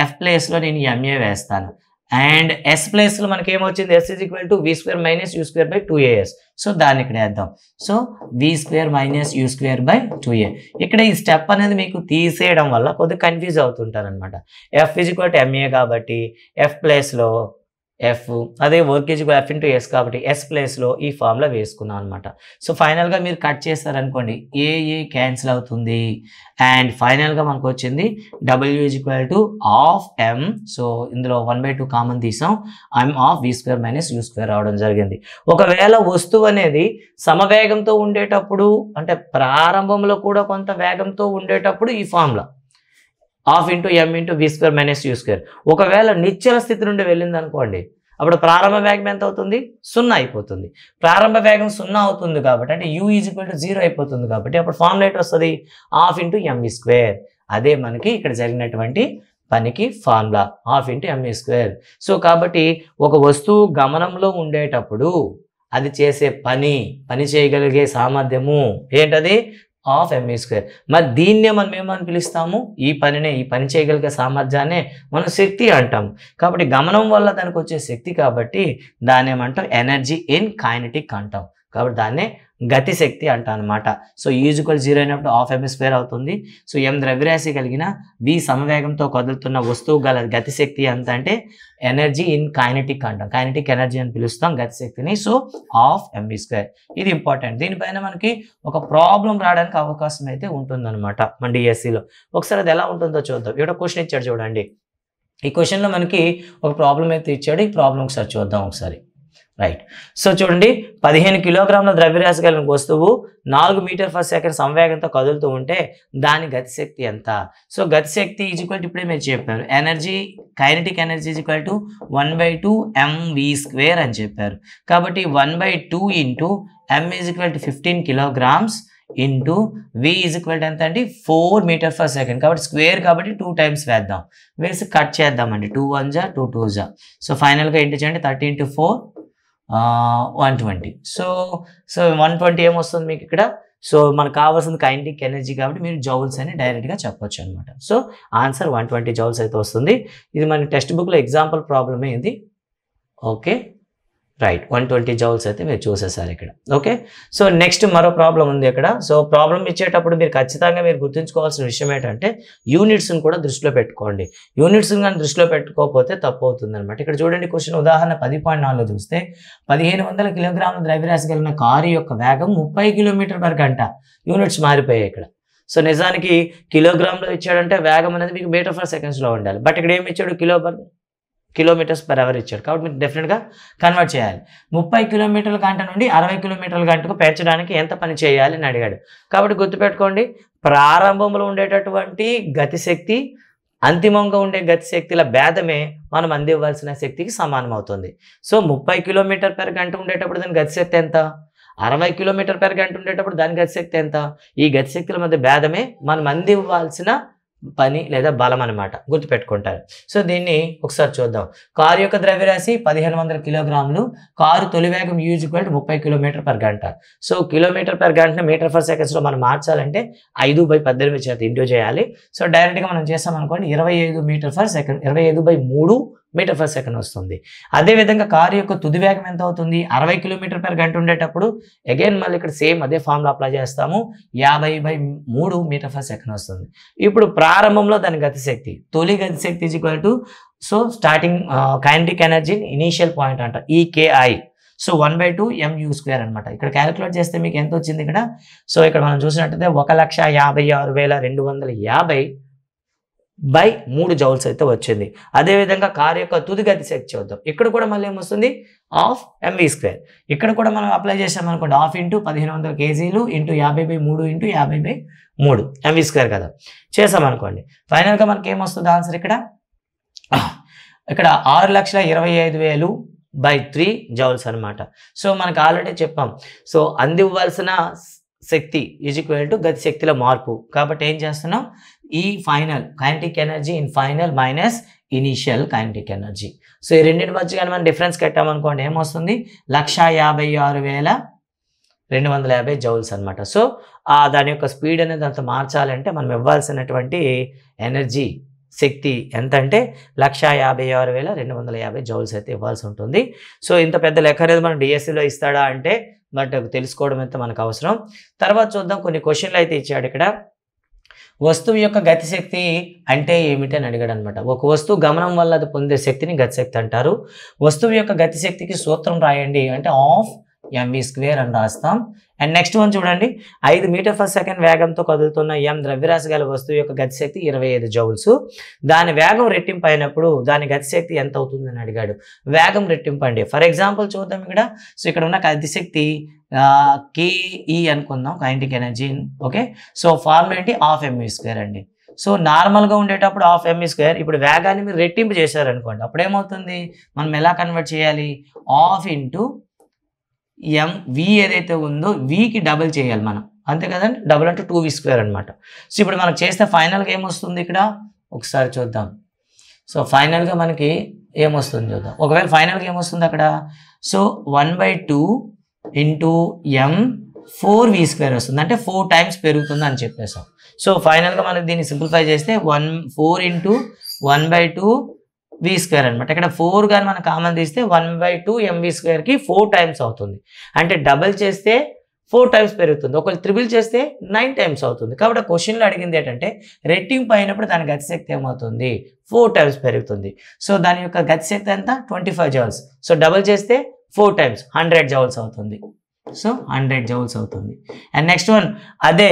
F ప్లేస్లో నేను ma వేస్తాను. అండ్ S ప్లేస్లో మనకి ఏమొచ్చింది, S = v² - u² 2as. So దాన్ని ఇక్కడ వేద్దాం. So v² - u² 2a. ఇక్కడ ఈ స్టెప్ అనేది మీకు తీసేయడం వల్ల కొద్దిగా కన్ఫ్యూజ్ అవుతుంటారు అనమాట. F = ma కాబట్టి F ప్లేస్లో F, అదే వర్క్ F × S కాబట్టి S ప్లేస్లో ఈ ఫార్ములా వేసుకున్నాం అనమాట. సో ఫైనల్గా మీరు కట్ చేస్తారనుకోండి ఏ క్యాన్సిల్ అవుతుంది అండ్ ఫైనల్గా మనకు వచ్చింది W = m. సో ఇందులో 1/2 కామన్ తీసాం, m of v² - u² రావడం జరిగింది. ఒకవేళ వస్తువు అనేది సమవేగంతో ఉండేటప్పుడు అంటే ప్రారంభంలో కూడా కొంత వేగంతో ఉండేటప్పుడు ఈ ఫార్ములా ½ × m × v² - u². ఒకవేళ నిశ్చల స్థితి నుండి వెళ్ళింది అనుకోండి, అప్పుడు ప్రారంభ వేగం ఎంత అవుతుంది, 0 అయిపోతుంది. ప్రారంభ వేగం 0 అవుతుంది కాబట్టి అంటే u = 0 అయిపోతుంది కాబట్టి అప్పుడు ఫార్ములా ఏంటి వస్తుంది, ½ × mv². అదే మనకి ఇక్కడ జరిగినటువంటి పనికి ఫార్ములా ½ × mv². సో కాబట్టి ఒక వస్తువు గమనంలో ఉండేటప్పుడు అది చేసే పని చేయగలిగే సామర్థ్యము ఏంటది, ½ mv². మరి దీన్నే మనం ఏమని పిలుస్తాము, ఈ పని చేయగలిగే సామర్థ్యాన్ని మనం శక్తి అంటాం. కాబట్టి గమనం వల్ల దానికి వచ్చే శక్తి కాబట్టి దాన్ని ఏమంటాం, ఎనర్జీ ఇన్ కైనెటిక్ అంటాం. కాబట్టి దాన్నే గతి శక్తి అంటాం అనమాట. సో u = 0 అయినప్పుడు ½ mv² అవుతుంది. సో m ద్రవ్యరాశి కలిగిన v సమవేగంతో కదులుతున్న వస్తువు గల గతి శక్తి ఎంత అంటే ఎనర్జీ ఇన్ కైనెటిక్ అంటాం. కైనెటిక్ ఎనర్జీ అని పిలుస్తాం గతి శక్తిని. So ½ mv². ఇది ఇంపార్టెంట్. దీనిపైన మనకి ఒక ప్రాబ్లం రావడానికి అవకాశం అయితే ఉంటుందన్నమాట మన డిఎస్సిలో. ఒకసారి అది ఎలా ఉంటుందో చూద్దాం. ఇక్కడ క్వశ్చన్ ఇచ్చాడు చూడండి. ఈ క్వశ్చన్లో మనకి ఒక ప్రాబ్లం అయితే ఇచ్చాడు. ఈ ప్రాబ్లం ఒకసారి చూద్దాం ఒకసారి. రైట్. సో చూడండి 15 కిలోగ్రాముల ద్రవ్యరాశి కలిగిన వస్తువు 4 m/s సంవేగంతో కదులుతూ ఉంటే దాని గతిశక్తి ఎంత. సో గతిశక్తి ఇప్పుడే మీరు చెప్పారు ఎనర్జీ, కైనెటిక్ ఎనర్జీ = 1/2 mv² అని చెప్పారు. కాబట్టి 1/2 × m = 15 kilograms ఇంటూ v ఎంత అంటే 4 m/s. కాబట్టి స్క్వేర్ కాబట్టి 2 times వేద్దాం, వేసి కట్ చేద్దామండి. 2 1 జా 2 2 జా. సో ఫైనల్గా ఏంటి చేయండి 30 × 4 120. సో 120 ఏమొస్తుంది మీకు ఇక్కడ. సో మనకు కావాల్సింది కైనెటిక్ ఎనర్జీ కాబట్టి మీరు జౌల్స్ అని డైరెక్ట్గా చెప్పొచ్చు అనమాట. సో ఆన్సర్ 120 జౌల్స్ అయితే వస్తుంది. ఇది మన టెక్స్ట్ బుక్లో ఎగ్జాంపుల్ ప్రాబ్లమే ఇది. ఓకే రైట్, 120 జౌల్స్ అయితే మీరు చూసేసారు ఇక్కడ. ఓకే. సో నెక్స్ట్ మరో ప్రాబ్లం ఉంది ఇక్కడ. సో ప్రాబ్లం ఇచ్చేటప్పుడు మీరు ఖచ్చితంగా మీరు గుర్తుంచుకోవాల్సిన విషయం ఏంటంటే యూనిట్స్ని కూడా దృష్టిలో పెట్టుకోండి. యూనిట్స్ని కానీ దృష్టిలో పెట్టుకోకపోతే తప్పు అవుతుంది అనమాట. ఇక్కడ చూడండి క్వశ్చన్ ఉదాహరణ 10.4లో చూస్తే 1500 కిలోగ్రాముల ద్రవ్యరాశి కలిగిన కారు యొక్క వేగం 30 km/h. యూనిట్స్ మారిపోయాయి ఇక్కడ. సో నిజానికి కిలోగ్రామ్లో ఇచ్చాడంటే వేగం అనేది మీకు m/s ఉండాలి. బట్ ఇక్కడ ఏమి ఇచ్చాడు, km/h ఇచ్చాడు. కాబట్టి మీరు డెఫినెట్గా కన్వర్ట్ చేయాలి. 30 km/h నుండి 60 km/h పెంచడానికి ఎంత పని చేయాలి అని అడిగాడు. కాబట్టి గుర్తుపెట్టుకోండి, ప్రారంభంలో ఉండేటటువంటి గతిశక్తి అంతిమంగా ఉండే గతిశక్తిల భేదమే మనం అందివ్వాల్సిన శక్తికి సమానం అవుతుంది. సో 30 km/h ఉండేటప్పుడు దాని గతిశక్తి ఎంత, 60 km/h ఉండేటప్పుడు దాని గతిశక్తి ఎంత. ఈ గతిశక్తుల మధ్య భేదమే మనం అందివ్వాల్సిన పని లేదా బలం అనమాట, గుర్తుపెట్టుకుంటారు. సో దీన్ని ఒకసారి చూద్దాం. కారు యొక్క ద్రవ్యరాశి 1500 కిలోగ్రాములు. కారు తొలి వేగం u = 30 km/h. So km/h m/s మనం మార్చాలంటే 5/18 చేత ఇంటూ చేయాలి. సో డైరెక్ట్గా మనం చేస్తాం అనుకోండి 25 m/s, 25/3 m/s వస్తుంది. అదేవిధంగా కారు యొక్క తుది వేగం ఎంత అవుతుంది, 60 km/h ఉండేటప్పుడు అగైన్ మళ్ళీ ఇక్కడ సేమ్ అదే ఫార్ములా అప్లై చేస్తాము, 50/3 m/s వస్తుంది. ఇప్పుడు ప్రారంభంలో దాని గతిశక్తి, తొలి గతిశక్తి so starting kinetic energy initial point అంట EKI. సో 1/2 mu² అనమాట. ఇక్కడ క్యాలిక్యులేట్ చేస్తే మీకు ఎంత వచ్చింది ఇక్కడ. సో ఇక్కడ మనం చూసినట్టయితే 1,56,250/3 జౌల్స్ అయితే వచ్చింది. అదేవిధంగా కారు యొక్క తుది గతిశక్తి చూద్దాం. ఇక్కడ కూడా మళ్ళీ ఏమొస్తుంది, ½ mv². ఇక్కడ కూడా మనం అప్లై చేసామనుకోండి ½ × 1500 kg × 50/3 × 50/3 3 ఎంవి స్క్వేర్ కదా. చేసామనుకోండి ఫైనల్గా మనకి ఏమొస్తుంది ఆన్సర్ ఇక్కడ 6,25,000/3 జౌల్స్ అనమాట. సో మనకు ఆల్రెడీ చెప్పాం. సో అందివ్వాల్సిన శక్తి ఈజ్ ఈక్వల్ టు గతి శక్తిలో మార్పు. కాబట్టి ఏం చేస్తున్నాం, ఈ final kinetic energy in final minus initial kinetic energy. So ఈ రెండింటి మధ్య కానీ మనం డిఫరెన్స్ కట్టామనుకోండి ఏమొస్తుంది, 1,56,250 జౌల్స్ అనమాట. సో దాని యొక్క స్పీడ్ అనేది అంత మార్చాలంటే మనం ఇవ్వాల్సినటువంటి ఎనర్జీ శక్తి ఎంత అంటే 1,56,250 జౌల్స్ అయితే ఇవ్వాల్సి ఉంటుంది. సో ఇంత పెద్ద లెక్క అనేది మనం డిఎస్సిలో ఇస్తాడా అంటే బట్ తెలుసుకోవడం అయితే మనకు అవసరం. తర్వాత చూద్దాం, కొన్ని క్వశ్చన్లు అయితే ఇచ్చాడు ఇక్కడ. వస్తువు యొక్క గతిశక్తి అంటే ఏమిటి అని అడిగాడు అనమాట. ఒక వస్తువు గమనం వల్ల అది పొందే శక్తిని గతిశక్తి అంటారు. వస్తువు యొక్క గతిశక్తికి సూత్రం రాయండి అంటే ఆఫ్ ఎంవి స్క్వేర్ అని రాస్తాం. అండ్ నెక్స్ట్ వన్ చూడండి, 5 మీటర్ పర్ సెకండ్ వేగంతో కదులుతున్న ద్రవ్యరాశి గల వస్తువు యొక్క గతిశక్తి 25 జౌల్స్. దాని వేగం రెట్టింపు అయినప్పుడు దాని గతిశక్తి ఎంత అవుతుందని అడిగాడు. వేగం రెట్టింపు అండి. ఫర్ ఎగ్జాంపుల్ చూద్దాం ఇక్కడ. సో ఇక్కడ ఉన్న గతిశక్తి కేఈ అనుకుందాం, kinetic energy. Okay, so formula ఏంటి, హాఫ్ ఎంవి స్క్వేర్ అండి. సో నార్మల్గా ఉండేటప్పుడు హాఫ్ ఎంవి స్క్వేర్, ఇప్పుడు వేగాన్ని మీరు రెట్టింపు చేశారనుకోండి అప్పుడు ఏమవుతుంది, మనం ఎలా కన్వర్ట్ చేయాలి, హాఫ్ ఇంటూ వి ఏదైతే ఉందో వికి డబుల్ చేయాలి మనం, అంతే కదండి. డబుల్ అంటే 2v స్క్వేర్ అనమాట. సో ఇప్పుడు మనకు చేస్తే ఫైనల్గా ఏమొస్తుంది ఇక్కడ ఒకసారి చూద్దాం. సో ఫైనల్గా మనకి ఏమొస్తుంది చూద్దాం. ఒకవేళ ఫైనల్గా ఏమొస్తుంది అక్కడ, సో 1/2 ఇంటూ 4v స్క్వేర్ వస్తుంది, అంటే 4 టైమ్స్ పెరుగుతుంది అని చెప్పేసాం. సో ఫైనల్గా మనకి దీన్ని సింప్లిఫై చేస్తే 4 ఇంటూ 1/2 v స్క్వేర్ అనమాట. ఇక్కడ 4 కానీ మనం కామన్ తీస్తే 1/2 mv స్క్వేర్కి 4 టైమ్స్ అవుతుంది. అంటే డబుల్ చేస్తే 4 టైమ్స్ పెరుగుతుంది, ఒకవేళ త్రిబుల్ చేస్తే 9 టైమ్స్ అవుతుంది. కాబట్టి క్వశ్చన్లో అడిగింది ఏంటంటే రెట్టింపు అయినప్పుడు దాని గతిశక్తి ఏమవుతుంది, 4 టైమ్స్ పెరుగుతుంది. సో దాని యొక్క గతిశక్తి ఎంత 25 జౌల్స్. సో డబుల్ చేస్తే 4 టైమ్స్ 100 జౌల్స్ అవుతుంది. సో 100 జౌల్స్ అవుతుంది. అండ్ నెక్స్ట్ వన్, అదే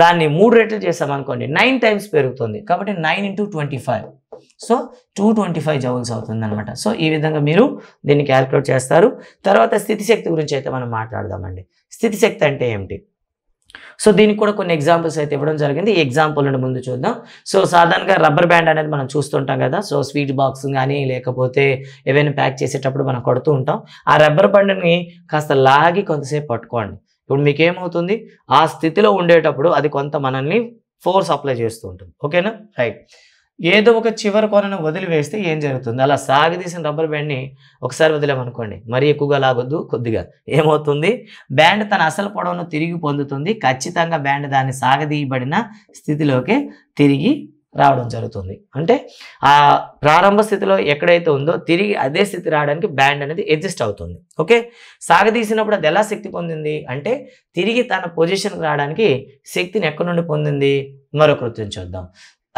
దాన్ని 3 రెట్లు చేసాం అనుకోండి 9 టైమ్స్ పెరుగుతుంది. కాబట్టి 9 ఇంటూ 25, సో 225 జౌల్స్ అవుతుంది అనమాట. సో ఈ విధంగా మీరు దీన్ని క్యాలిక్యులేట్ చేస్తారు. తర్వాత స్థితి శక్తి గురించి అయితే మనం మాట్లాడదామండి. స్థితి శక్తి అంటే ఏమిటి, సో దీనికి కూడా కొన్ని ఎగ్జాంపుల్స్ అయితే ఇవ్వడం జరిగింది. ఈ ఎగ్జాంపుల్ నుండి ముందు చూద్దాం. సో సాధారణంగా రబ్బర్ బ్యాండ్ అనేది మనం చూస్తుంటాం కదా. సో స్వీట్ బాక్స్ కానీ లేకపోతే ఏవైనా ప్యాక్ చేసేటప్పుడు మనం కొడుతూ ఉంటాం. ఆ రబ్బర్ బ్యాండ్ని కాస్త లాగి కొంతసేపు పట్టుకోండి. ఇప్పుడు మీకు ఏమవుతుంది, ఆ స్థితిలో ఉండేటప్పుడు అది కొంత మనల్ని ఫోర్స్ అప్లై చేస్తూ ఉంటుంది. ఓకేనా, రైట్. ఏదో ఒక చివరి కొనను వదిలివేస్తే ఏం జరుగుతుంది, అలా సాగదీసిన రబ్బర్ బ్యాండ్ని ఒకసారి వదిలేమనుకోండి, మరీ ఎక్కువగా లాగొద్దు, కొద్దిగా, ఏమవుతుంది, బ్యాండ్ తన అసలు పొడవును తిరిగి పొందుతుంది. ఖచ్చితంగా బ్యాండ్ దాన్ని సాగదీయబడిన స్థితిలోకి తిరిగి రావడం జరుగుతుంది. అంటే ఆ ప్రారంభ స్థితిలో ఎక్కడైతే ఉందో తిరిగి అదే స్థితి రావడానికి బ్యాండ్ అనేది అడ్జస్ట్ అవుతుంది. ఓకే, సాగదీసినప్పుడు అది ఎలా శక్తి పొందింది అంటే తిరిగి తన పొజిషన్కి రావడానికి శక్తిని ఎక్కడి నుండి పొందింది, మరొక వృత్తిని చూద్దాం.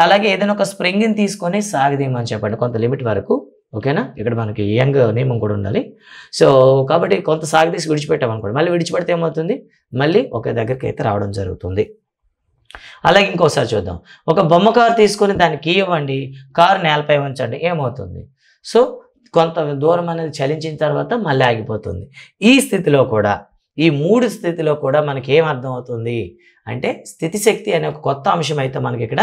అలాగే ఏదైనా ఒక స్ప్రింగ్ని తీసుకొని సాగదీయమని చెప్పండి కొంత లిమిట్ వరకు. ఓకేనా, ఇక్కడ మనకి యంగ్ నియమం కూడా ఉండాలి. సో కాబట్టి కొంత సాగదీసి విడిచిపెట్టామనుకోండి, మళ్ళీ విడిచిపెడితే ఏమవుతుంది, మళ్ళీ ఒకే దగ్గరికి అయితే రావడం జరుగుతుంది. అలాగే ఇంకోసారి చూద్దాం. ఒక బొమ్మ కారు తీసుకొని దానికి ఇవ్వండి, కారు నేలపై ఉంచండి, ఏమవుతుంది, సో కొంత దూరం అనేది చలించిన తర్వాత మళ్ళీ ఆగిపోతుంది. ఈ స్థితిలో కూడా, ఈ 3 స్థితిలో కూడా మనకి ఏం అర్థం అవుతుంది అంటే స్థితి శక్తి అనే ఒక కొత్త అంశం అయితే మనకి ఇక్కడ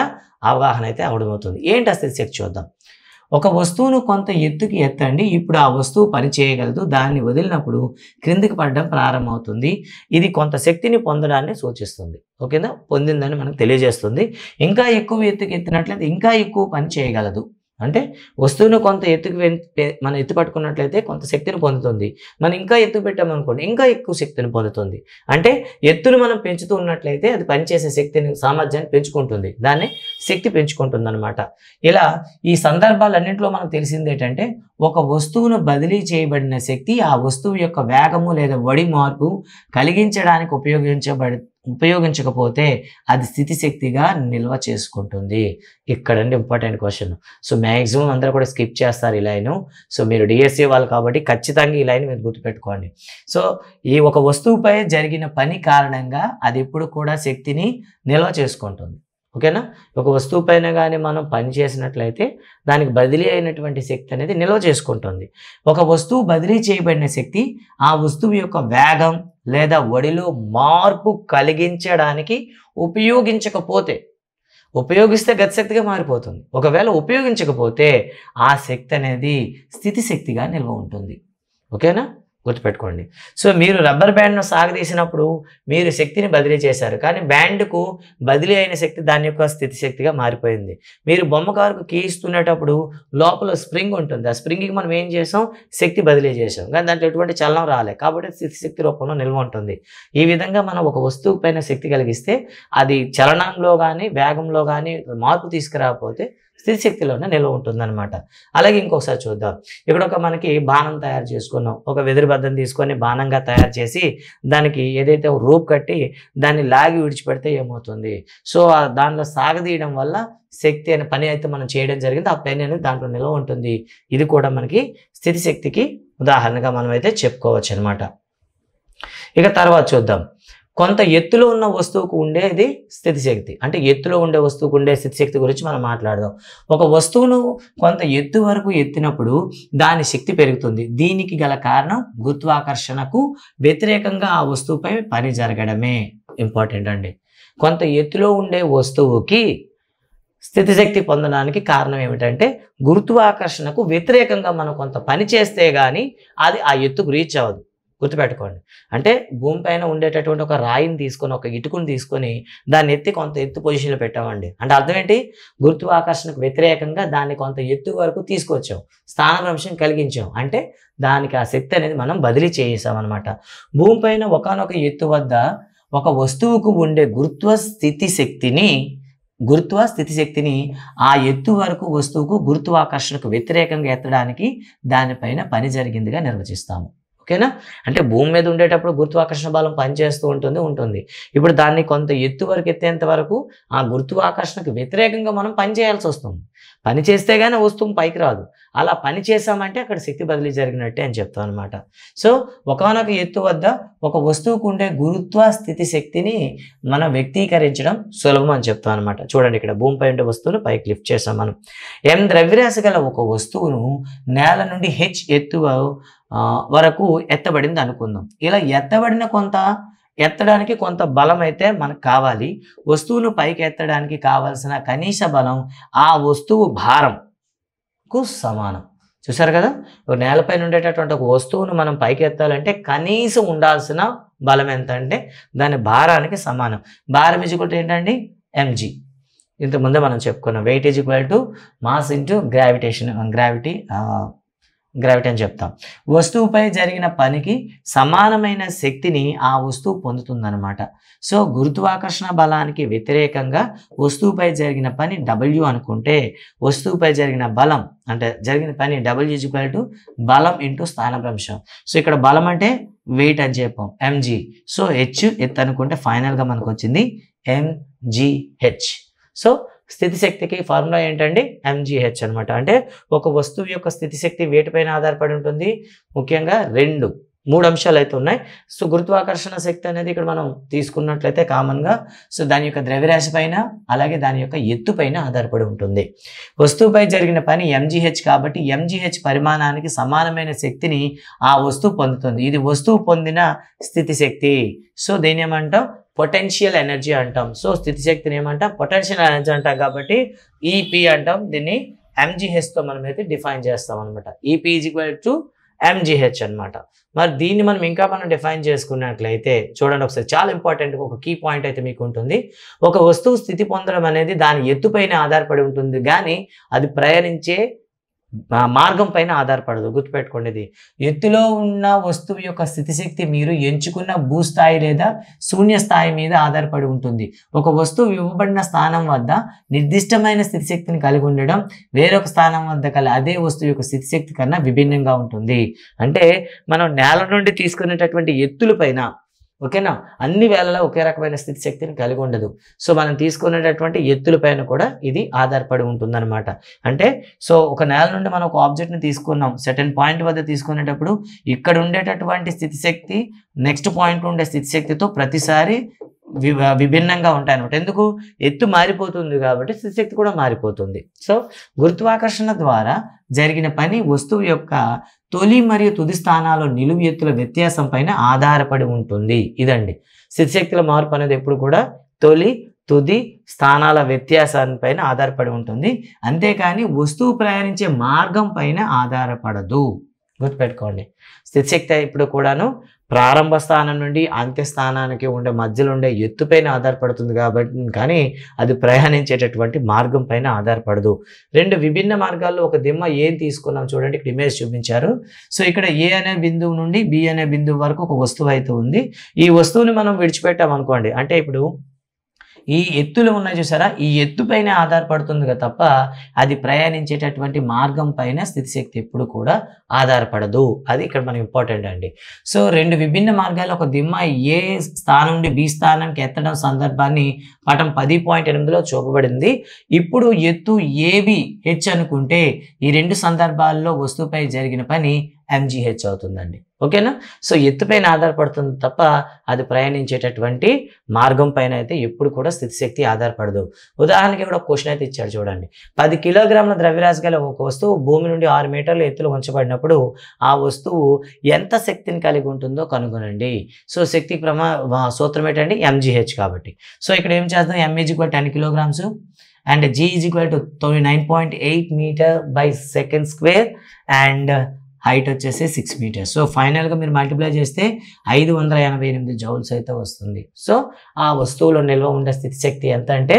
అవగాహన అయితే అవడమవుతుంది. ఏంటి ఆ స్థితి శక్తి చూద్దాం. ఒక వస్తువును కొంత ఎత్తుకి ఎత్తండి, ఇప్పుడు ఆ వస్తువు పని చేయగలదు, దాన్ని వదిలినప్పుడు క్రిందికి పడడం ప్రారంభమవుతుంది. ఇది కొంత శక్తిని పొందడాన్ని సూచిస్తుంది. ఓకేనా, పొందిందని మనకు తెలియజేస్తుంది. ఇంకా ఎక్కువ ఎత్తుకి ఎత్తినట్లయితే ఇంకా ఎక్కువ పని చేయగలదు. అంటే వస్తువును కొంత ఎత్తుకు మనం ఎత్తు పట్టుకున్నట్లయితే కొంత శక్తిని పొందుతుంది. మనం ఇంకా ఎత్తు పెట్టామనుకోండి ఇంకా ఎక్కువ శక్తిని పొందుతుంది. అంటే ఎత్తును మనం పెంచుతూ ఉన్నట్లయితే అది పనిచేసే శక్తిని, సామర్థ్యాన్ని పెంచుకుంటుంది, దాన్ని శక్తి పెంచుకుంటుంది అనమాట. ఇలా ఈ సందర్భాలన్నింటిలో మనకు తెలిసింది ఏంటంటే ఒక వస్తువును బదిలీ చేయబడిన శక్తి ఆ వస్తువు యొక్క వేగము లేదా వడి మార్పు కలిగించడానికి ఉపయోగించకపోతే అది స్థితి శక్తిగా నిల్వ చేసుకుంటుంది. ఇక్కడండి ఇంపార్టెంట్ క్వశ్చన్. సో మ్యాక్సిమం అందరూ కూడా స్కిప్ చేస్తారు ఈ లైను. సో మీరు డిఎస్సి వాళ్ళు కాబట్టి ఖచ్చితంగా ఈ లైన్ మీరు గుర్తుపెట్టుకోండి. సో ఈ ఒక వస్తువుపై జరిగిన పని కారణంగా అది ఎప్పుడు కూడా శక్తిని నిల్వ చేసుకుంటుంది. ఓకేనా. ఒక వస్తువు పైన కానీ మనం పని చేసినట్లయితే దానికి బదిలీ అయినటువంటి శక్తి అనేది నిల్వ చేసుకుంటుంది. ఒక వస్తువు బదిలీ చేయబడిన శక్తి ఆ వస్తువు యొక్క వేగం లేదా ఒడిలో మార్పు కలిగించడానికి ఉపయోగించకపోతే, ఉపయోగిస్తే గతిశక్తిగా మారిపోతుంది. ఒకవేళ ఉపయోగించకపోతే ఆ శక్తి అనేది స్థితి శక్తిగా నిల్వ ఉంటుంది. ఓకేనా, గుర్తుపెట్టుకోండి. సో మీరు రబ్బర్ బ్యాండ్ను సాగదీసినప్పుడు మీరు శక్తిని బదిలీ చేశారు, కానీ బ్యాండ్కు బదిలీ అయిన శక్తి దాని యొక్క స్థితి శక్తిగా మారిపోయింది. మీరు బొమ్మ కారుకు కీ ఇస్తున్నప్పుడు లోపల స్ప్రింగ్ ఉంటుంది, ఆ స్ప్రింగ్కి మనం ఏం చేసాం, శక్తి బదిలీ చేసాం, కానీ దాంట్లో ఎటువంటి చలనం రాలే, కాబట్టి స్థితి శక్తి రూపంలో నిల్వ ఉంటుంది. ఈ విధంగా మనం ఒక వస్తువు పైన శక్తి కలిగిస్తే అది చలనంలో కానీ వేగంలో కానీ మార్పు తీసుకురాకపోతే స్థితి శక్తిలోనే నిల్వ ఉంటుందన్నమాట. అలాగే ఇంకొకసారి చూద్దాం. ఇక్కడ ఒక మనకి బాణం తయారు చేసుకున్నాం, ఒక వెదురు బద్దం తీసుకొని బాణంగా తయారు చేసి దానికి ఏదైతే రూప్ కట్టి దాన్ని లాగి విడిచిపెడితే ఏమవుతుంది, సో దానిలో సాగదీయడం వల్ల శక్తి అనే పని అయితే మనం చేయడం జరిగింది, ఆ పని అనేది దాంట్లో నిల్వ ఉంటుంది. ఇది కూడా మనకి స్థితి శక్తికి ఉదాహరణగా మనం అయితే చెప్పుకోవచ్చు అనమాట. ఇక తర్వాత చూద్దాం. కొంత ఎత్తులో ఉన్న వస్తువుకు ఉండేది స్థితి శక్తి. అంటే ఎత్తులో ఉండే వస్తువుకు ఉండే స్థితి శక్తి గురించి మనం మాట్లాడదాం. ఒక వస్తువును కొంత ఎత్తు వరకు ఎత్తినప్పుడు దాని శక్తి పెరుగుతుంది. దీనికి గల కారణం గురుత్వాకర్షణకు వ్యతిరేకంగా ఆ వస్తువుపై పని జరగడమే. ఇంపార్టెంట్ అండి. కొంత ఎత్తులో ఉండే వస్తువుకి స్థితి శక్తి పొందడానికి కారణం ఏమిటంటే గురుత్వాకర్షణకు వ్యతిరేకంగా మనం కొంత పని చేస్తే కానీ అది ఆ ఎత్తుకు రీచ్ అవ్వదు. గుర్తుపెట్టుకోండి. అంటే భూమి పైన ఉండేటటువంటి ఒక రాయిని తీసుకొని, ఒక ఇటుకను తీసుకొని దాన్ని ఎత్తి కొంత ఎత్తు పొజిషన్లో పెట్టామండి. అంటే అర్థం ఏంటి, గురుత్వాకర్షణకు వ్యతిరేకంగా దాన్ని కొంత ఎత్తు వరకు తీసుకొచ్చాం, స్థానభ్రంశం కలిగించాం, అంటే దానికి ఆ శక్తి అనేది మనం బదిలీ చేసాం అనమాట. భూమి పైన ఒకానొక ఎత్తు వద్ద ఒక వస్తువుకు ఉండే గురుత్వ స్థితి శక్తిని ఆ ఎత్తు వరకు వస్తువుకు గురుత్వాకర్షణకు వ్యతిరేకంగా ఎత్తడానికి దానిపైన పని జరిగిందిగా నిర్వచిస్తాము. ఓకేనా. అంటే భూమి మీద ఉండేటప్పుడు గురుత్వాకర్షణ బలం పనిచేస్తూ ఉంటుంది. ఇప్పుడు దాన్ని కొంత ఎత్తు వరకు ఎత్తేంత వరకు ఆ గురుత్వాకర్షణకు వ్యతిరేకంగా మనం పని చేయాల్సి వస్తుంది. పని చేస్తే కానీ వస్తువు పైకి రాదు. అలా పని చేసామంటే అక్కడ శక్తి బదిలీ జరిగినట్టే అని చెప్తాం అనమాట. సో ఒకానొక ఎత్తు వద్ద ఒక వస్తువుకు ఉండే గురుత్వ స్థితి శక్తిని మనం వ్యక్తీకరించడం సులభం అని చెప్తాం అనమాట. చూడండి, ఇక్కడ భూమిపై ఉండే వస్తువును పైకి లిఫ్ట్ చేసాం మనం. m ద్రవ్యరాశి గల ఒక వస్తువును నేల నుండి h ఎత్తు వరకు ఎత్తబడింది అనుకుందాం. ఇలా ఎత్తడానికి కొంత బలం అయితే మనకు కావాలి. వస్తువును పైకి ఎత్తడానికి కావాల్సిన కనీస బలం ఆ వస్తువు భారంకు సమానం. చూసారు కదా, నేలపైన ఉండేటటువంటి ఒక వస్తువును మనం పైకి ఎత్తాలంటే కనీసం ఉండాల్సిన బలం ఎంత అంటే దాని భారానికి సమానం. భారం ఈక్వల్ టు ఏంటండి, mg. ఇంతకుముందే మనం చెప్పుకున్నాం, weight is equal to mass into gravity అని చెప్తాం. వస్తువుపై జరిగిన పనికి సమానమైన శక్తిని ఆ వస్తువు పొందుతుందన్నమాట. సో గురుత్వాకర్షణ బలానికి వ్యతిరేకంగా వస్తువుపై జరిగిన పని W అనుకుంటే వస్తువుపై జరిగిన బలం అంటే జరిగిన పని W ఈజ్ ఈక్వల్ టు బలం ఇంటూ స్థానభ్రంశం. సో ఇక్కడ బలం అంటే వెయిట్ అని చెప్పాం, mg. సో h ఎత్తు అనుకుంటే ఫైనల్గా మనకు వచ్చింది mgh. సో స్థితి శక్తికి ఫార్ములా ఏంటండి, mgh అనమాట. అంటే ఒక వస్తువు యొక్క స్థితి శక్తి వేటిపైన ఆధారపడి ఉంటుంది, ముఖ్యంగా 3 అంశాలు అయితే ఉన్నాయి. సో గురుత్వాకర్షణ శక్తి అనేది ఇక్కడ మనం తీసుకున్నట్లయితే కామన్గా సో దాని యొక్క ద్రవ్యరాశి పైన అలాగే దాని యొక్క ఎత్తు పైన ఆధారపడి ఉంటుంది. వస్తువుపై జరిగిన పని mgh కాబట్టి mgh పరిమాణానికి సమానమైన శక్తిని ఆ వస్తువు పొందుతుంది. ఇది వస్తువు పొందిన స్థితి శక్తి. సో దీని ఏమంటాం, పొటెన్షియల్ ఎనర్జీ అంటాం. సో స్థితి శక్తిని ఏమంటాం, పొటెన్షియల్ ఎనర్జీ అంటాం. కాబట్టి EP అంటాం. దీన్ని mgh మనం అయితే డిఫైన్ చేస్తాం అనమాట. EP is equal to mgh అనమాట. మరి దీన్ని మనం డిఫైన్ చేసుకున్నట్లయితే చూడండి ఒకసారి, చాలా ఇంపార్టెంట్ ఒక కీ పాయింట్ అయితే మీకు ఉంటుంది. ఒక వస్తువు స్థితి పొందడం అనేది దాని ఎత్తుపైన ఆధారపడి ఉంటుంది, కానీ అది ప్రయాణించే మార్గం పైన ఆధారపడదు. గుర్తుపెట్టుకోండి, ఇది ఎత్తులో ఉన్న వస్తువు యొక్క స్థితిశక్తి మీరు ఎంచుకున్న భూస్థాయి లేదా శూన్య స్థాయి మీద ఆధారపడి ఉంటుంది. ఒక వస్తువు ఇవ్వబడిన స్థానం వద్ద నిర్దిష్టమైన స్థితిశక్తిని కలిగి ఉండడం వేరొక స్థానం వద్ద కల అదే వస్తువు యొక్క స్థితిశక్తి కన్నా విభిన్నంగా ఉంటుంది. అంటే మనం నేల నుండి తీసుకునేటటువంటి ఎత్తుల పైన ఓకేనా అన్ని వేళలా ఒకే రకమైన స్థితి శక్తిని కలిగి ఉండదు. సో మనం తీసుకునేటటువంటి ఎత్తుల పైన కూడా ఇది ఆధారపడి ఉంటుందన్నమాట. అంటే సో ఒక నేల నుండి మనం ఒక ఆబ్జెక్ట్ని తీసుకున్నాం, సర్టెన్ పాయింట్ వద్ద తీసుకునేటప్పుడు ఇక్కడ ఉండేటటువంటి స్థితి శక్తి నెక్స్ట్ పాయింట్ ఉండే స్థితి శక్తితో ప్రతిసారి విభిన్నంగా ఉంటాయి అనమాట. ఎందుకు? ఎత్తు మారిపోతుంది కాబట్టి స్థితిశక్తి కూడా మారిపోతుంది. సో గురుత్వాకర్షణ ద్వారా జరిగిన పని వస్తువు యొక్క తొలి మరియు తుది స్థానాల్లో నిలువు ఎత్తుల వ్యత్యాసం పైన ఆధారపడి ఉంటుంది. ఇదండి స్థితిశక్తుల మార్పు అనేది ఎప్పుడు కూడా తొలి తుది స్థానాల వ్యత్యాసాలపైన ఆధారపడి ఉంటుంది, అంతేకాని వస్తువు ప్రయాణించే మార్గం పైన ఆధారపడదు. గుర్తుపెట్టుకోండి, స్థితిశక్తి ఇప్పుడు కూడాను ప్రారంభ స్థానం నుండి అంత్య స్థానానికి ఉండే మధ్యలో ఉండే ఎత్తుపైన ఆధారపడుతుంది కాబట్టి, కానీ అది ప్రయాణించేటటువంటి మార్గం పైన ఆధారపడదు. రెండు విభిన్న మార్గాల్లో ఒక దిమ్మ ఏం తీసుకున్నాం చూడండి, ఇక్కడ ఇమేజ్ చూపించారు. సో ఇక్కడ ఏ అనే బిందువు నుండి బి అనే బిందువు వరకు ఒక వస్తువు అయితే ఉంది. ఈ వస్తువుని మనం విడిచిపెట్టాం అనుకోండి, అంటే ఇప్పుడు ఈ ఎత్తులు ఉన్నాయి చూసారా, ఈ ఎత్తు పైన ఆధారపడుతుంది తప్ప అది ప్రయాణించేటటువంటి మార్గం పైన స్థితిశక్తి ఎప్పుడు కూడా ఆధారపడదు. అది ఇక్కడ మనకి ఇంపార్టెంట్ అండి. సో రెండు విభిన్న మార్గాలు ఒక దిమ్మ ఏ స్థానం నుండి బి స్థానానికి ఎత్తడం సందర్భాన్ని పటం 10.8లో చూపబడింది. ఇప్పుడు ఎత్తు ఏబి హెచ్ అనుకుంటే ఈ రెండు సందర్భాల్లో వస్తువుపై జరిగిన పని ఎంజీహెచ్ అవుతుందండి. ఓకేనా? సో ఎత్తుపైన ఆధారపడుతుంది తప్ప అది ప్రయాణించేటటువంటి మార్గం పైన అయితే ఎప్పుడు కూడా స్థితిశక్తి ఆధారపడదు. ఉదాహరణకి ఇక్కడ ఒక క్వశ్చన్ అయితే ఇచ్చాడు చూడండి. 10 కిలోగ్రాముల ద్రవ్యరాశి గల ఒక వస్తువు భూమి నుండి 6 మీటర్ల ఎత్తులో ఉంచబడినప్పుడు ఆ వస్తువు ఎంత శక్తిని కలిగి ఉంటుందో కనుగొనండి. సో శక్తి సూత్రం ఏంటండి? ఎంజీహెచ్ కాబట్టి. సో ఇక్కడ ఏం చేద్దాం, m is equal 10 kilograms and g is equal to 9.8 meter/s² and height వచ్చేసి 6 meters. సో ఫైనల్గా మీరు మల్టిప్లై చేస్తే 588 జౌల్స్ అయితే వస్తుంది. సో ఆ వస్తువులో నిల్వ ఉండే స్థితి శక్తి ఎంత అంటే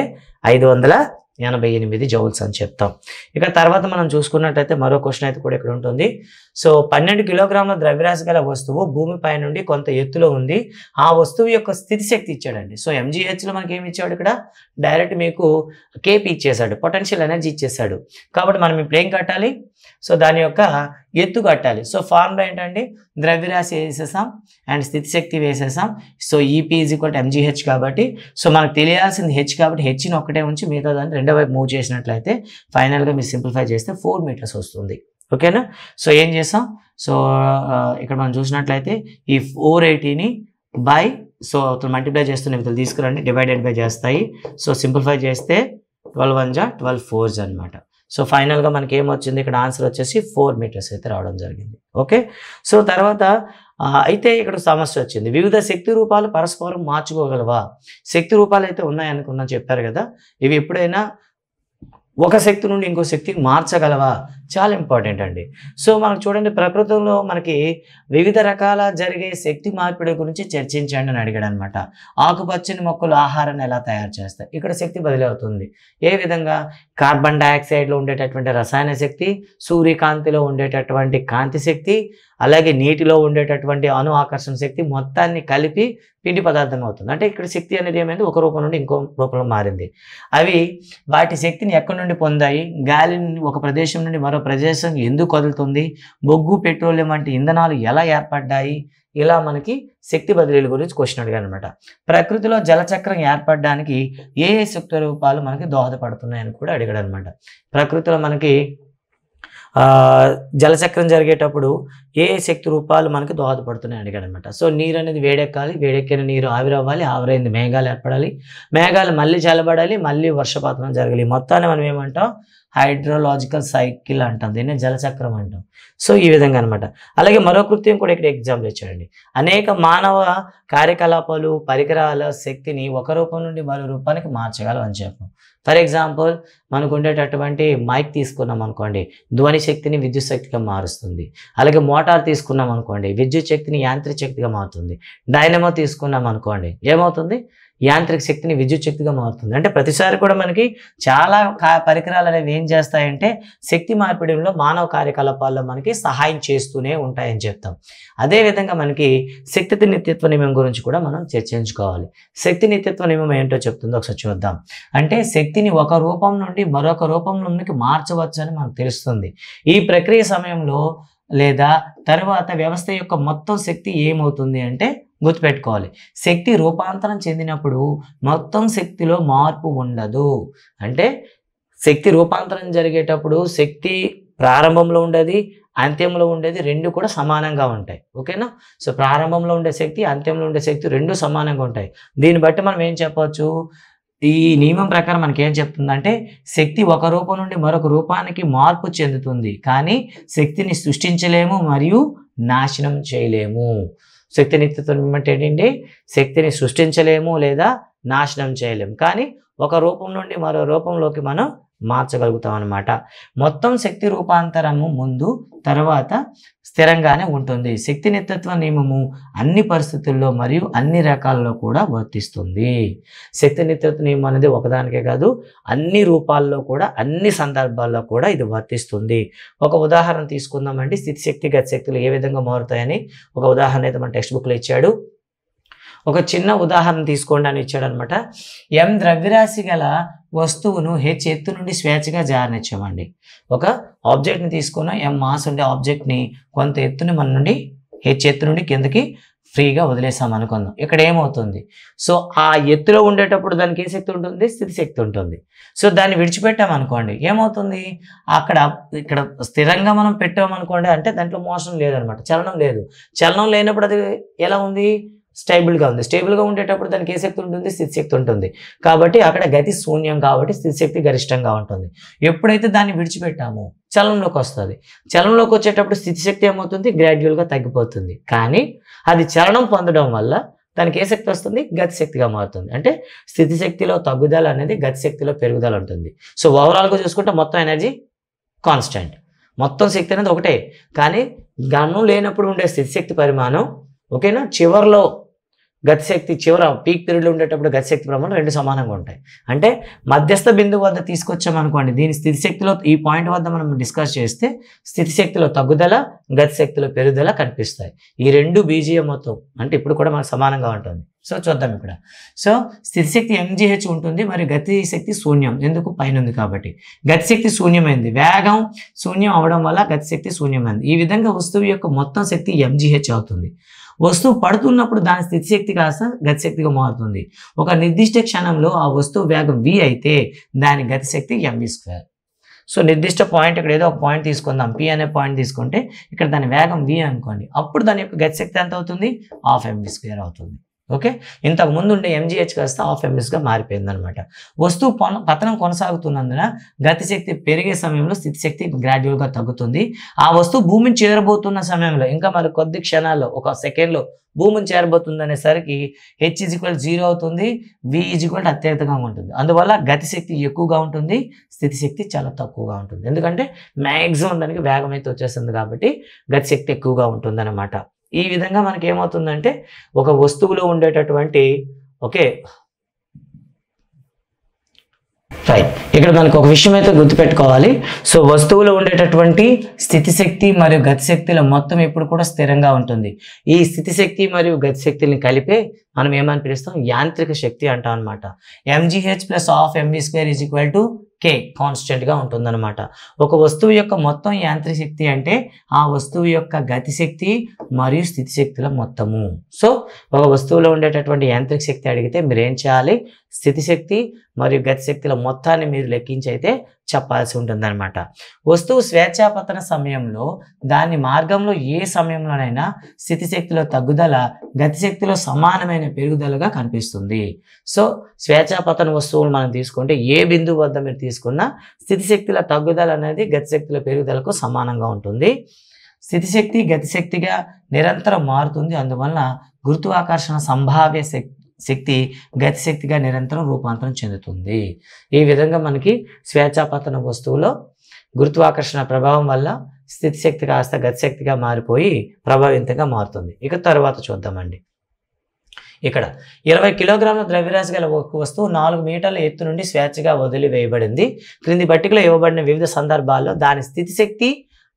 588 జౌల్స్ అని చెప్తాం. ఇక తర్వాత మనం చూసుకున్నట్టయితే మరో క్వశ్చన్ అయితే కూడా ఇక్కడ ఉంటుంది. సో 12 కిలోగ్రాముల ద్రవ్యరాశి గల వస్తువు భూమిపై నుండి కొంత ఎత్తులో ఉంది. ఆ వస్తువు యొక్క స్థితి శక్తి ఇచ్చాడండి. సో ఎంజీహెచ్లో మనకి ఏమి ఇచ్చాడు, ఇక్కడ డైరెక్ట్ మీకు కేపీ ఇచ్చేసాడు, పొటెన్షియల్ ఎనర్జీ ఇచ్చేసాడు. కాబట్టి మనం ఇప్పుడు ఏం కట్టాలి, సో దాని యొక్క ఎత్తు కట్టాలి. సో ఫార్ములా ఏంటంటే ద్రవ్యరాశి వేసేసాం అండ్ స్థితి శక్తి వేసేసాం. So EP is equal to mgh కాబట్టి, సో మనకు తెలియాల్సింది హెచ్ కాబట్టి హెచ్ని ఒక్కటే ఉంచి మిగతా దాన్ని రెండో వైపు మూవ్ చేసినట్లయితే ఫైనల్గా మీరు సింప్లిఫై చేస్తే 4 meters వస్తుంది. ఓకేనా? సో ఏం చేస్తాం, సో ఇక్కడ మనం చూసినట్లయితే ఈ 480ని బై సో మల్టిప్లై చేస్తున్న విధులు తీసుకురండి, డివైడెడ్ బై చేస్తాయి. సో సింప్లిఫై చేస్తే 12 1 జా 12 4 అనమాట. సో ఫైనల్గా మనకి ఏమొచ్చింది, ఇక్కడ ఆన్సర్ వచ్చేసి 4 meters అయితే రావడం జరిగింది. ఓకే, సో తర్వాత అయితే ఇక్కడ సమస్య వచ్చింది, వివిధ శక్తి రూపాలు పరస్పరం మార్చుకోగలవా? శక్తి రూపాలు అయితే ఉన్నాయనుకున్నా చెప్పారు కదా, ఇవి ఎప్పుడైనా ఒక శక్తి నుండి ఇంకో శక్తికి మార్చగలవా? చాలా ఇంపార్టెంట్ అండి. సో మనకు చూడండి, ప్రకృతిలో మనకి వివిధ రకాల జరిగే శక్తి మార్పిడి గురించి చర్చించండి అని అడిగాడు అనమాట. ఆకుపచ్చని మొక్కలు ఆహారాన్ని ఎలా తయారు చేస్తాయి? ఇక్కడ శక్తి బదిలీ అవుతుంది. ఏ విధంగా? కార్బన్ డైఆక్సైడ్లో ఉండేటటువంటి రసాయన శక్తి, సూర్యకాంతిలో ఉండేటటువంటి కాంతి శక్తి, అలాగే నీటిలో ఉండేటటువంటి అణు ఆకర్షణ శక్తి మొత్తాన్ని కలిపి పిండి పదార్థం అవుతుంది. అంటే ఇక్కడ శక్తి అనేది ఏమైంది, ఒక రూపం నుండి ఇంకో రూపంలో మారింది. అవి వాటి శక్తిని ఎక్కడి నుండి పొందాయి? గాలిని ఒక ప్రదేశం నుండి మరో ప్రదేశం ఎందుకు కదులుతుంది? బొగ్గు, పెట్రోలియం వంటి ఇంధనాలు ఎలా ఏర్పడ్డాయి? ఇలా మనకి శక్తి బదిలీల గురించి క్వశ్చన్ అడిగారు అనమాట. ప్రకృతిలో జలచక్రం ఏర్పడడానికి ఏ ఏ శక్తి రూపాలు మనకి దోహదపడుతున్నాయని కూడా అడిగాడు అనమాట. ప్రకృతిలో మనకి జలచక్రం జరిగేటప్పుడు ఏ శక్తి రూపాలు మనకి దోహదపడుతున్నాయి అడిగాడు అనమాట. సో నీరు అనేది వేడెక్కాలి, వేడెక్కిన నీరు ఆవిరవ్వాలి, ఆవిరైంది మేఘాలు ఏర్పడాలి, మేఘాలు మళ్ళీ చల్లబడాలి, మళ్ళీ వర్షపాతం జరగాలి. మొత్తాన్ని మనం ఏమంటాం? హైడ్రోలాజికల్ సైకిల్ అంటాం, దీన్ని జలచక్రం అంటాం. సో ఈ విధంగా అనమాట. అలాగే మరో కృత్యం కూడా ఇక్కడ ఎగ్జాంపుల్ ఇచ్చాడండి. అనేక మానవ కార్యకలాపాలు పరికరాల శక్తిని ఒక రూపం నుండి మరో రూపానికి మార్చగలం అని చెప్పాం. ఫర్ ఎగ్జాంపుల్ మనకు ఉండేటటువంటి మైక్ తీసుకున్నాం అనుకోండి, ధ్వని శక్తిని విద్యుత్ శక్తిగా మారుస్తుంది. అలాగే మోటార్ తీసుకున్నాం అనుకోండి, విద్యుత్ శక్తిని యాంత్రిక శక్తిగా మారుతుంది. డైనమో తీసుకున్నాం అనుకోండి, ఏమవుతుంది? యాంత్రిక శక్తిని విద్యుత్ శక్తిగా మారుతుంది. అంటే ప్రతిసారి కూడా మనకి చాలా పరికరాలు అనేవి ఏం చేస్తాయంటే శక్తి మార్పిడిలో మానవ కార్యకలాపాల్లో మనకి సహాయం చేస్తూనే ఉంటాయని చెప్తాం. అదేవిధంగా మనకి శక్తి నిత్యత్వ నియమం గురించి కూడా మనం చర్చించుకోవాలి. శక్తి నిత్యత్వ నియమం ఏంటో చెప్తుందో ఒకసారి చూద్దాం. అంటే శక్తిని ఒక రూపం నుండి మరొక రూపంలోకి మార్చవచ్చు అని మనకు తెలుస్తుంది. ఈ ప్రక్రియ సమయంలో లేదా తర్వాత వ్యవస్థ యొక్క మొత్తం శక్తి ఏమవుతుంది అంటే గుర్తుపెట్టుకోవాలి, శక్తి రూపాంతరం చెందినప్పుడు మొత్తం శక్తిలో మార్పు ఉండదు. అంటే శక్తి రూపాంతరం జరిగేటప్పుడు శక్తి ప్రారంభంలో ఉండేది అంత్యంలో ఉండేది రెండు కూడా సమానంగా ఉంటాయి. ఓకేనా? సో ప్రారంభంలో ఉండే శక్తి అంత్యంలో ఉండే శక్తి రెండు సమానంగా ఉంటాయి. దీన్ని బట్టి మనం ఏం చెప్పవచ్చు, ఈ నియమం ప్రకారం మనకి ఏం చెప్తుందంటే శక్తి ఒక రూపం నుండి మరొక రూపానికి మార్పు చెందుతుంది, కానీ శక్తిని సృష్టించలేము మరియు నాశనం చేయలేము. శక్తి నిత్యత్వం అంటే ఏంటంటే శక్తిని సృష్టించలేము లేదా నాశనం చేయలేము, కానీ ఒక రూపం నుండి మరో రూపంలోకి మనం మార్చగలుగుతాం అన్నమాట. మొత్తం శక్తి రూపాంతరము ముందు తర్వాత స్థిరంగానే ఉంటుంది. శక్తి నిత్యత్వ నియమము అన్ని పరిస్థితుల్లో మరియు అన్ని రకాల్లో కూడా వర్తిస్తుంది. శక్తి నిత్యత్వ నియమం అనేది ఒకదానికే కాదు, అన్ని రూపాల్లో కూడా అన్ని సందర్భాల్లో కూడా ఇది వర్తిస్తుంది. ఒక ఉదాహరణ తీసుకుందామండి, స్థితి శక్తి గతి శక్తులు ఏ విధంగా మారుతాయని ఒక ఉదాహరణ అయితే మన టెక్స్ట్ బుక్లో ఇచ్చాడు. ఒక చిన్న ఉదాహరణ తీసుకోండి అని ఇచ్చాడు అనమాట. m ద్రవ్యరాశి గల వస్తువును h ఎత్తు నుండి స్వేచ్ఛగా జారనిచ్చామండి. ఒక ఆబ్జెక్ట్ని తీసుకున్న m మాస్ ఉండే ఆబ్జెక్ట్ని కొంత ఎత్తుని మన నుండి h ఎత్తు నుండి కిందకి ఫ్రీగా వదిలేసాం అనుకుందాం. ఇక్కడ ఏమవుతుంది, సో ఆ ఎత్తులో ఉండేటప్పుడు దానికి ఏ శక్తి ఉంటుంది, స్థితి శక్తి ఉంటుంది. సో దాన్ని విడిచిపెట్టామనుకోండి ఏమవుతుంది, ఇక్కడ స్థిరంగా మనం పెట్టామనుకోండి అంటే దాంట్లో మోషన్ లేదనమాట, చలనం లేదు. చలనం లేనప్పుడు అది ఎలా ఉంది, స్టేబుల్గా ఉంది. స్టేబుల్గా ఉండేటప్పుడు దానికి ఏ శక్తి ఉంటుంది, స్థితి శక్తి ఉంటుంది. కాబట్టి అక్కడ గతి శూన్యం కాబట్టి స్థితి శక్తి గరిష్టంగా ఉంటుంది. ఎప్పుడైతే దాన్ని విడిచిపెట్టామో చలనంలోకి వస్తుంది. చలనంలోకి వచ్చేటప్పుడు స్థితి శక్తి ఏమవుతుంది, గ్రాడ్యువల్గా తగ్గిపోతుంది. కానీ అది చలనం పొందడం వల్ల దానికి ఏ శక్తి వస్తుంది, గతి శక్తిగా మారుతుంది. అంటే స్థితి శక్తిలో తగ్గుదల అనేది గతి శక్తిలో పెరుగుదల ఉంటుంది. సో ఓవరాల్గా చూసుకుంటే మొత్తం ఎనర్జీ కాన్స్టెంట్, మొత్తం శక్తి అనేది ఒకటే. కానీ గణం లేనప్పుడు ఉండే స్థితి శక్తి పరిమాణం, ఓకేనా, చివరిలో గతిశక్తి చివర పీక్ పీరియడ్లో ఉండేటప్పుడు గతిశక్తి ప్రమాణం రెండు సమానంగా ఉంటాయి. అంటే మధ్యస్థ బిందువు వద్ద తీసుకొచ్చామనుకోండి, దీని స్థితి శక్తిలో ఈ పాయింట్ వద్ద మనం డిస్కస్ చేస్తే స్థితి శక్తిలో తగ్గుదల గతిశక్తిలో పెరుగుదల కనిపిస్తాయి. ఈ రెండు బీజీఎం మొత్తం అంటే ఇప్పుడు కూడా మనకు సమానంగా ఉంటుంది. సో చూద్దాం ఇక్కడ. సో స్థితి శక్తి mgh ఉంటుంది మరియు గతి శక్తి శూన్యం, ఎందుకు పైన ఉంది కాబట్టి. గతిశక్తి శూన్యమైంది, వేగం శూన్యం అవడం వల్ల గతిశక్తి శూన్యమైంది. ఈ విధంగా వస్తువు యొక్క మొత్తం శక్తి mgh అవుతుంది. వస్తువు పడుతున్నప్పుడు దాని స్థితి శక్తి కాస్త గతిశక్తిగా మారుతుంది. ఒక నిర్దిష్ట క్షణంలో ఆ వస్తువు వేగం v అయితే దాని గతిశక్తి mv². సో నిర్దిష్ట పాయింట్ ఇక్కడ ఏదో ఒక పాయింట్ తీసుకుందాం, p అనే పాయింట్ తీసుకుంటే ఇక్కడ దాని వేగం v అనుకోండి, అప్పుడు దాని యొక్క గతిశక్తి ఎంత అవుతుంది, ½ mv² అవుతుంది. ఓకే, ఇంతకు ముందు ఉండే mgh కాస్త ½ mvగా మారిపోయింది అనమాట. వస్తువు పతనం కొనసాగుతున్నందున గతిశక్తి పెరిగే సమయంలో స్థితి శక్తి గ్రాడ్యువల్గా తగ్గుతుంది. ఆ వస్తువు భూమిని చేరబోతున్న సమయంలో ఇంకా మరి కొద్ది క్షణాల్లో ఒక సెకండ్లో భూమిని చేరబోతుంది అనేసరికి h = 0 అవుతుంది, v = అత్యధికంగా ఉంటుంది. అందువల్ల గతిశక్తి ఎక్కువగా ఉంటుంది, స్థితి శక్తి చాలా తక్కువగా ఉంటుంది. ఎందుకంటే మ్యాక్సిమం దానికి వేగం అయితే వచ్చేస్తుంది కాబట్టి గతిశక్తి ఎక్కువగా ఉంటుంది అన్నమాట. ఈ విధంగా మనకి ఏమవుతుందంటే ఒక వస్తువులో ఉండేటటువంటి ఓకే రైట్, ఇక్కడ మనకు ఒక విషయం అయితే గుర్తుపెట్టుకోవాలి. సో వస్తువులో ఉండేటటువంటి స్థితి శక్తి మరియు గతి శక్తుల మొత్తం ఎప్పుడు కూడా స్థిరంగా ఉంటుంది. ఈ స్థితి శక్తి మరియు గతి శక్తుల్ని కలిపే మనం ఏమని పిలుస్తాం, యాంత్రిక శక్తి అంటాం అనమాట. mgh + ½ mv² = k కాన్స్టెంట్గా ఉంటుందన్నమాట. ఒక వస్తువు యొక్క మొత్తం యాంత్రిక శక్తి అంటే ఆ వస్తువు యొక్క గతి శక్తి మరియు స్థితి శక్తుల మొత్తము. సో ఒక వస్తువులో ఉండేటటువంటి యాంత్రిక శక్తి అడిగితే మీరు ఏం చేయాలి, స్థితి శక్తి మరియు గతి శక్తుల మొత్తాన్ని మీరు లెక్కించి అయితే చెప్పాల్సి ఉంటుందన్నమాట. వస్తువు స్వేచ్ఛాపతన సమయంలో దాని మార్గంలో ఏ సమయంలోనైనా స్థితి శక్తిలో తగ్గుదల గతి శక్తిలో సమానమైన పెరుగుదలగా కనిపిస్తుంది. సో స్వేచ్ఛాపతన వస్తువులు మనం తీసుకుంటే ఏ బిందువు వద్ద మీరు తీసుకున్నా స్థితి శక్తిలో తగ్గుదల అనేది గతి శక్తిలో పెరుగుదలకు సమానంగా ఉంటుంది. స్థితి శక్తి గతి శక్తిగా నిరంతరం మారుతుంది. అందువల్ల గురుత్వాకర్షణ సంభావ్య శక్తి గతి శక్తిగా నిరంతరం రూపాంతరం చెందుతుంది. ఈ విధంగా మనకి స్వేచ్ఛాపతన వస్తువులో గురుత్వాకర్షణ ప్రభావం వల్ల స్థితి శక్తి కాస్త గతి శక్తిగా మారిపోయి ప్రభావితంగా మారుతుంది. ఇక తర్వాత చూద్దామండి. ఇక్కడ 20 కిలోగ్రాముల ద్రవ్యరాశి గల ఒక వస్తువు 4 మీటర్ల ఎత్తు నుండి స్వేచ్ఛగా వదిలివేయబడింది. క్రింది పట్టికలో ఇవ్వబడిన వివిధ సందర్భాల్లో దాని స్థితి శక్తి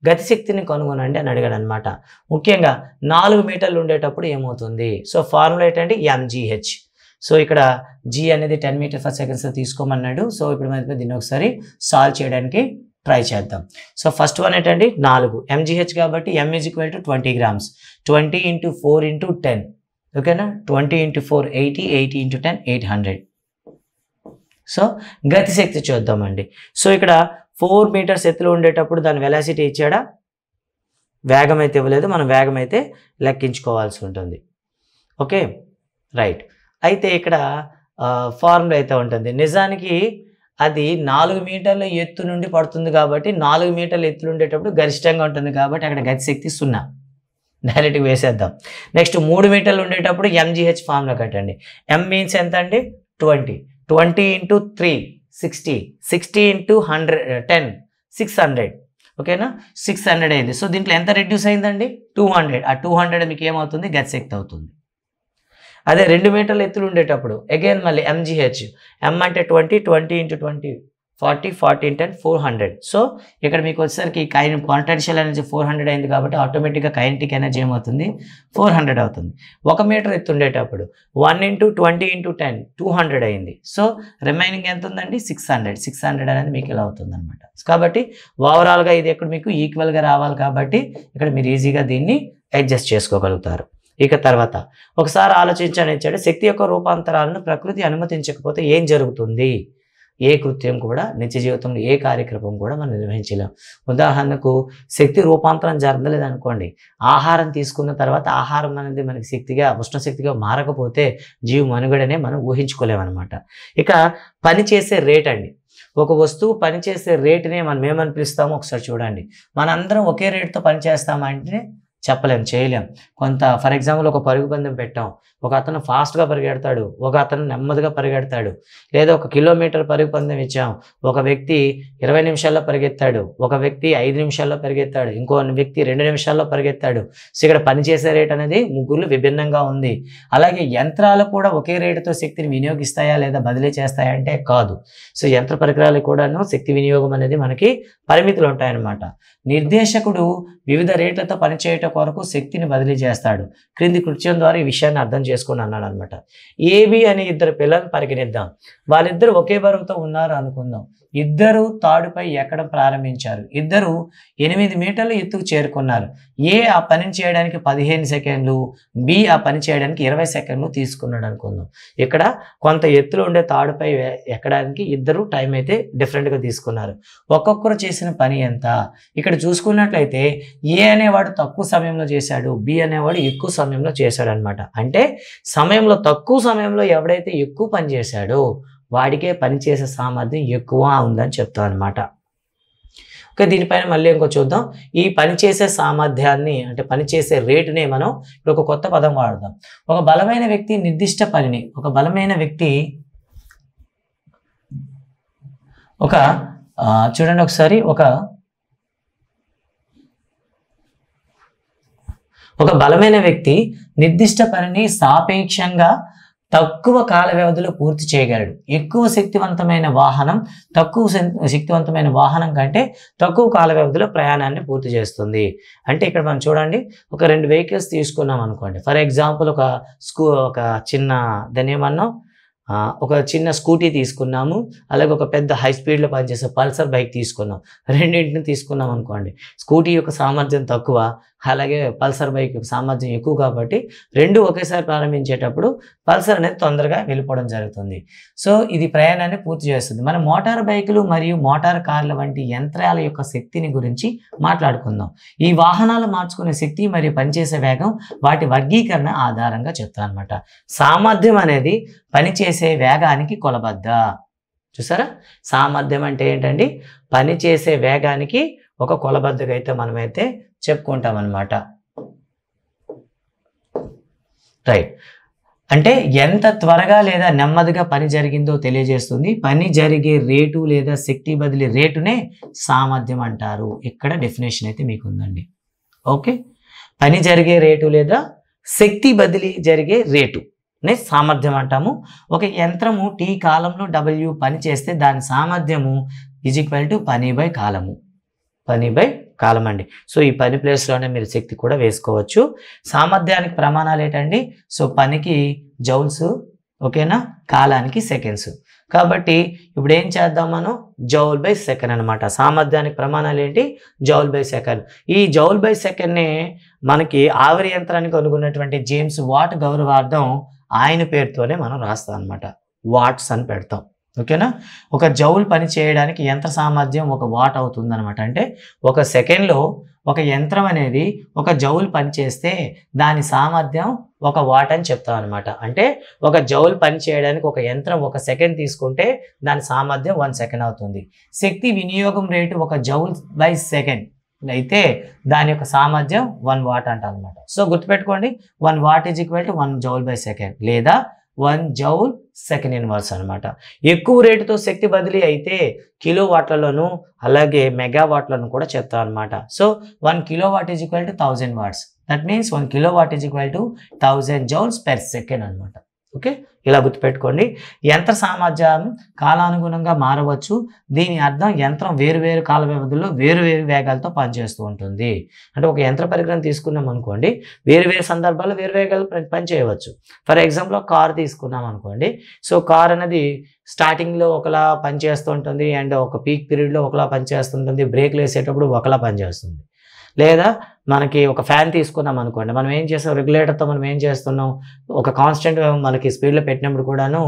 గతి శక్తిని కనుగొనండి అని అడిగాడు అనమాట. ముఖ్యంగా 4 మీటర్లు ఉండేటప్పుడు ఏమవుతుంది, సో ఫార్ములా ఏంటంటే mgh. సో ఇక్కడ g అనేది 10 m/s తీసుకోమన్నాడు. సో ఇప్పుడు మనం దీన్ని ఒకసారి సాల్వ్ చేయడానికి ట్రై చేద్దాం. సో ఫస్ట్ వన్ ఏంటండి 4 mgh కాబట్టి m = 20 grams, 20 × 4 × 10 ఓకేనా, 20 × 4 80, 80 × 10 800. సో గతి శక్తి చూద్దామండి. సో ఇక్కడ 4 మీటర్స్ ఎత్తులో ఉండేటప్పుడు దాని వెలాసిటీ ఇచ్చాడా? వేగం అయితే ఇవ్వలేదు, మనం వేగం అయితే లెక్కించుకోవాల్సి ఉంటుంది. Okay, right. అయితే ఇక్కడ ఫార్ములా అయితే ఉంటుంది. నిజానికి అది 4 మీటర్ల ఎత్తు నుండి పడుతుంది కాబట్టి 4 మీటర్ల ఎత్తులు ఉండేటప్పుడు గరిష్టంగా ఉంటుంది కాబట్టి అక్కడ గతి శక్తి 0. డైరెక్ట్గా వేసేద్దాం. నెక్స్ట్ 3 మీటర్లు ఉండేటప్పుడు MGH ఫార్ములా కట్టండి. M మీన్స్ ఎంత అండి? 20. 20 ఇంటూ 3 60. 60 ఇంటూ 10 600. ఓకేనా, 600 అయింది. సో దీంట్లో ఎంత రెడ్యూస్ అయిందండి? 200. ఆ 200 మీకు ఏమవుతుంది? గతి శక్తి అవుతుంది. అదే 2 మీటర్ల ఎత్తులు ఉండేటప్పుడు అగైన్ మళ్ళీ MGH. M అంటే 20, 20 ఇంటూ 20 40, 40 ఇంటూ 10 400. సో ఇక్కడ మీకు వచ్చేసరికి పొటెన్షియల్ ఎనర్జీ 400 అయింది కాబట్టి ఆటోమేటిక్గా కైనెటిక్ ఎనర్జీ ఏమవుతుంది? 400 అవుతుంది. 1 మీటర్ ఎత్తు ఉండేటప్పుడు 1 ఇంటూ 20 ఇంటూ 10 200 అయింది. సో రిమైనింగ్ ఎంత ఉందండి? 600. 600 అనేది మీకు ఇలా అవుతుంది అనమాట. కాబట్టి ఓవరాల్గా ఇది ఎక్కడ మీకు ఈక్వల్గా రావాలి కాబట్టి ఇక్కడ మీరు ఈజీగా దీన్ని అడ్జస్ట్ చేసుకోగలుగుతారు. ఇక తర్వాత ఒకసారి ఆలోచించని ఇచ్చాడు, శక్తి యొక్క రూపాంతరాలను ప్రకృతి అనుమతించకపోతే ఏం జరుగుతుంది? ఏ కృత్యం కూడా నిత్య జీవితంలో ఏ కార్యక్రమం కూడా మనం నిర్వహించలేం. ఉదాహరణకు శక్తి రూపాంతరం జరగలేదు అనుకోండి, ఆహారం తీసుకున్న తర్వాత ఆహారం అనేది మనకి శక్తిగా ఉష్ణశక్తిగా మారకపోతే జీవ మనుగడనే మనం ఊహించుకోలేమన్నమాట. ఇక పనిచేసే రేట్ అండి. ఒక వస్తువు పనిచేసే రేటునే మనం ఏమని పిలుస్తామో ఒకసారి చూడండి. మనందరం ఒకే రేటుతో పనిచేస్తామంటే చెప్పలేం, చేయలేం. కొంత ఫర్ ఎగ్జాంపుల్ ఒక పరుగు పందెం పెట్టాం, ఒక అతను ఫాస్ట్గా పరిగెడతాడు, ఒక అతను నెమ్మదిగా పరిగెడతాడు. లేదా ఒక కిలోమీటర్ పరుగు పందెం ఇచ్చాం, ఒక వ్యక్తి 20 నిమిషాల్లో పరిగెత్తాడు, ఒక వ్యక్తి 5 నిమిషాల్లో పరిగెత్తాడు, ఇంకో వ్యక్తి 2 నిమిషాల్లో పరిగెత్తాడు. సో ఇక్కడ పనిచేసే రేట్ అనేది ముగ్గురు విభిన్నంగా ఉంది. అలాగే యంత్రాలు కూడా ఒకే రేటుతో శక్తిని వినియోగిస్తాయా లేదా బదిలీ చేస్తాయా అంటే కాదు. సో యంత్ర పరికరాలు కూడాను శక్తి వినియోగం అనేది మనకి పరిమితులు ఉంటాయన్నమాట. నిర్దేశకుడు వివిధ రేట్లతో పనిచేయటం కొరకు శక్తిని బదిలీ చేస్తాడు. క్రింది కృత్యం ద్వారా ఈ విషయాన్ని అర్థం చేసుకుని అన్నాడు అనమాట. ఏబి అనే 2 పిల్లలను పరిగణిద్దాం. వాళ్ళిద్దరు ఒకే బరువుతో ఉన్నారు అనుకుందాం. ఇద్దరు తాడుపై ఎక్కడం ప్రారంభించారు. ఇద్దరు 8 మీటర్ల ఎత్తుకు చేరుకున్నారు. ఏ ఆ పనిని చేయడానికి 15 సెకండ్లు, బి ఆ పని చేయడానికి 20 సెకండ్లు తీసుకున్నాడు అనుకుందాం. ఇక్కడ కొంత ఎత్తులో ఉండే తాడుపై ఎక్కడానికి ఇద్దరు టైం అయితే డిఫరెంట్గా తీసుకున్నారు. ఒక్కొక్కరు చేసిన పని ఎంత? ఇక్కడ చూసుకున్నట్లయితే ఏ అనేవాడు తక్కువ సమయంలో చేశాడు, బి అనేవాడు ఎక్కువ సమయంలో చేశాడు అనమాట. అంటే సమయంలో తక్కువ సమయంలో ఎవడైతే ఎక్కువ పని చేశాడో వాడికే పనిచేసే సామర్థ్యం ఎక్కువ ఉందని చెప్తాం అనమాట. ఓకే, దీనిపైన మళ్ళీ ఇంకో చూద్దాం. ఈ పనిచేసే సామర్థ్యాన్ని అంటే పనిచేసే రేటునే మనం ఇప్పుడు ఒక కొత్త పదం వాడదాం. ఒక బలమైన వ్యక్తి నిర్దిష్ట పనిని చూడండి ఒకసారి ఒక బలమైన వ్యక్తి నిర్దిష్ట పనిని సాపేక్షంగా తక్కువ కాల వ్యవధిలో పూర్తి చేయగలడు. ఎక్కువ శక్తివంతమైన వాహనం తక్కువ శక్తివంతమైన వాహనం కంటే తక్కువ కాల వ్యవధిలో ప్రయాణాన్ని పూర్తి చేస్తుంది. అంటే ఇక్కడ మనం చూడండి, ఒక 2 వెహికల్స్ తీసుకున్నాం అనుకోండి. ఫర్ ఎగ్జాంపుల్ ఒక చిన్న స్కూటీ తీసుకున్నాము, అలాగే ఒక పెద్ద హై స్పీడ్లో పనిచేసే పల్సర్ బైక్ తీసుకున్నాం. రెండింటిని తీసుకున్నాం అనుకోండి. స్కూటీ యొక్క సామర్థ్యం తక్కువ, అలాగే పల్సర్ బైక్ యొక్క సామర్థ్యం ఎక్కువ కాబట్టి రెండు ఒకేసారి ప్రారంభించేటప్పుడు పల్సర్ అనేది తొందరగా వెళ్ళిపోవడం జరుగుతుంది. సో ఇది ప్రయాణాన్ని పూర్తి చేస్తుంది. మన మోటార్ బైకులు మరియు మోటార్ కార్ల వంటి యంత్రాల యొక్క శక్తిని గురించి మాట్లాడుకుందాం. ఈ వాహనాలు మార్చుకునే శక్తి మరియు పనిచేసే వేగం వాటి వర్గీకరణ ఆధారంగా చెప్తాను అనమాట. సామర్థ్యం అనేది పనిచేసే వేగానికి కొలబద్ద. చూసారా, సామర్థ్యం అంటే ఏంటండి? పనిచేసే వేగానికి ఒక కొలబద్దగా అయితే మనమైతే చెప్పుకుంటాం అనమాట. రైట్, అంటే ఎంత త్వరగా లేదా నెమ్మదిగా పని జరిగిందో తెలియజేస్తుంది. పని జరిగే రేటు లేదా శక్తి బదిలీ రేటునే సామర్థ్యం అంటారు. ఇక్కడ డెఫినేషన్ అయితే మీకు ఉందండి. ఓకే, పని జరిగే రేటు లేదా శక్తి బదిలీ జరిగే రేటు సామర్థ్యం అంటాము. ఒక యంత్రము టీ కాలంలో W పని చేస్తే దాని సామర్థ్యము = పని బై కాలము. పని బై కాలం అండి. సో ఈ పని ప్లేస్లోనే మీరు శక్తి కూడా వేసుకోవచ్చు. సామర్థ్యానికి ప్రమాణాలు ఏంటండి? సో పనికి జౌల్స్, ఓకేనా, కాలానికి సెకండ్స్. కాబట్టి ఇప్పుడు ఏం చేద్దాం మనం? జౌల్ బై సెకండ్ అనమాట. సామర్థ్యానికి ప్రమాణాలు ఏంటి? Joule by second. ఈ జౌల్ బై సెకండ్నే మనకి ఆవిరి యంత్రానికి కనుగొన్నటువంటి జేమ్స్ వాట్ గౌరవార్థం ఆయన పేరుతోనే మనం రాస్తాం అనమాట. వాట్స్ అని పెడతాం. ఓకేనా. ఒక జౌల్ పని చేయడానికి యంత్ర సామర్థ్యం 1 వాట్ అవుతుంది అనమాట. అంటే 1 సెకండ్లో ఒక యంత్రం అనేది 1 జౌల్ పని చేస్తే దాని సామర్థ్యం 1 వాట్ అని చెప్తాం అనమాట. అంటే 1 జౌల్ పని చేయడానికి ఒక యంత్రం 1 సెకండ్ తీసుకుంటే దాని సామర్థ్యం 1 సెకండ్ అవుతుంది. శక్తి వినియోగం రేటు 1 జౌల్ బై సెకండ్ అయితే దాని యొక్క సామర్థ్యం 1 వాట్ అంటాం అనమాట. సో గుర్తుపెట్టుకోండి, 1 what is equal to 1 joule by second లేదా 1 జౌల్ సెకండ్ ఇన్వర్స్ అనమాట. ఎక్కువ రేటుతో శక్తి బదిలీ అయితే కిలో వాట్లలోను అలాగే మెగావాట్లను కూడా చెప్తాం అనమాట. So 1 kilowatt is equal to 1000 watts. That means 1 kilowatt is equal to 1000 joules per second అనమాట. ఓకే, ఇలా గుర్తుపెట్టుకోండి. యంత్ర సామర్థ్యం కాలానుగుణంగా మారవచ్చు. దీని అర్థం యంత్రం వేరువేరు కాల వ్యవధిలో వేరువేరు వేగాలతో పనిచేస్తూ ఉంటుంది. అంటే ఒక యంత్ర పరికరం తీసుకున్నాం అనుకోండి, వేరువేరు సందర్భాల్లో వేరు వేగాలు పనిచేయవచ్చు. ఫర్ ఎగ్జాంపుల్ కార్ తీసుకున్నాం అనుకోండి. సో కార్ అనేది స్టార్టింగ్లో ఒకలా పనిచేస్తూ ఉంటుంది అండ్ ఒక పీక్ పీరియడ్లో ఒకలా పనిచేస్తుంటుంది, బ్రేక్లు వేసేటప్పుడు ఒకలా పనిచేస్తుంది. లేదా మనకి ఒక ఫ్యాన్ తీసుకున్నాం అనుకోండి, మనం ఏం చేస్తాం, రెగ్యులేటర్తో మనం ఏం చేస్తున్నాం, ఒక కాన్స్టెంట్ మనకి స్పీడ్లో పెట్టినప్పుడు కూడాను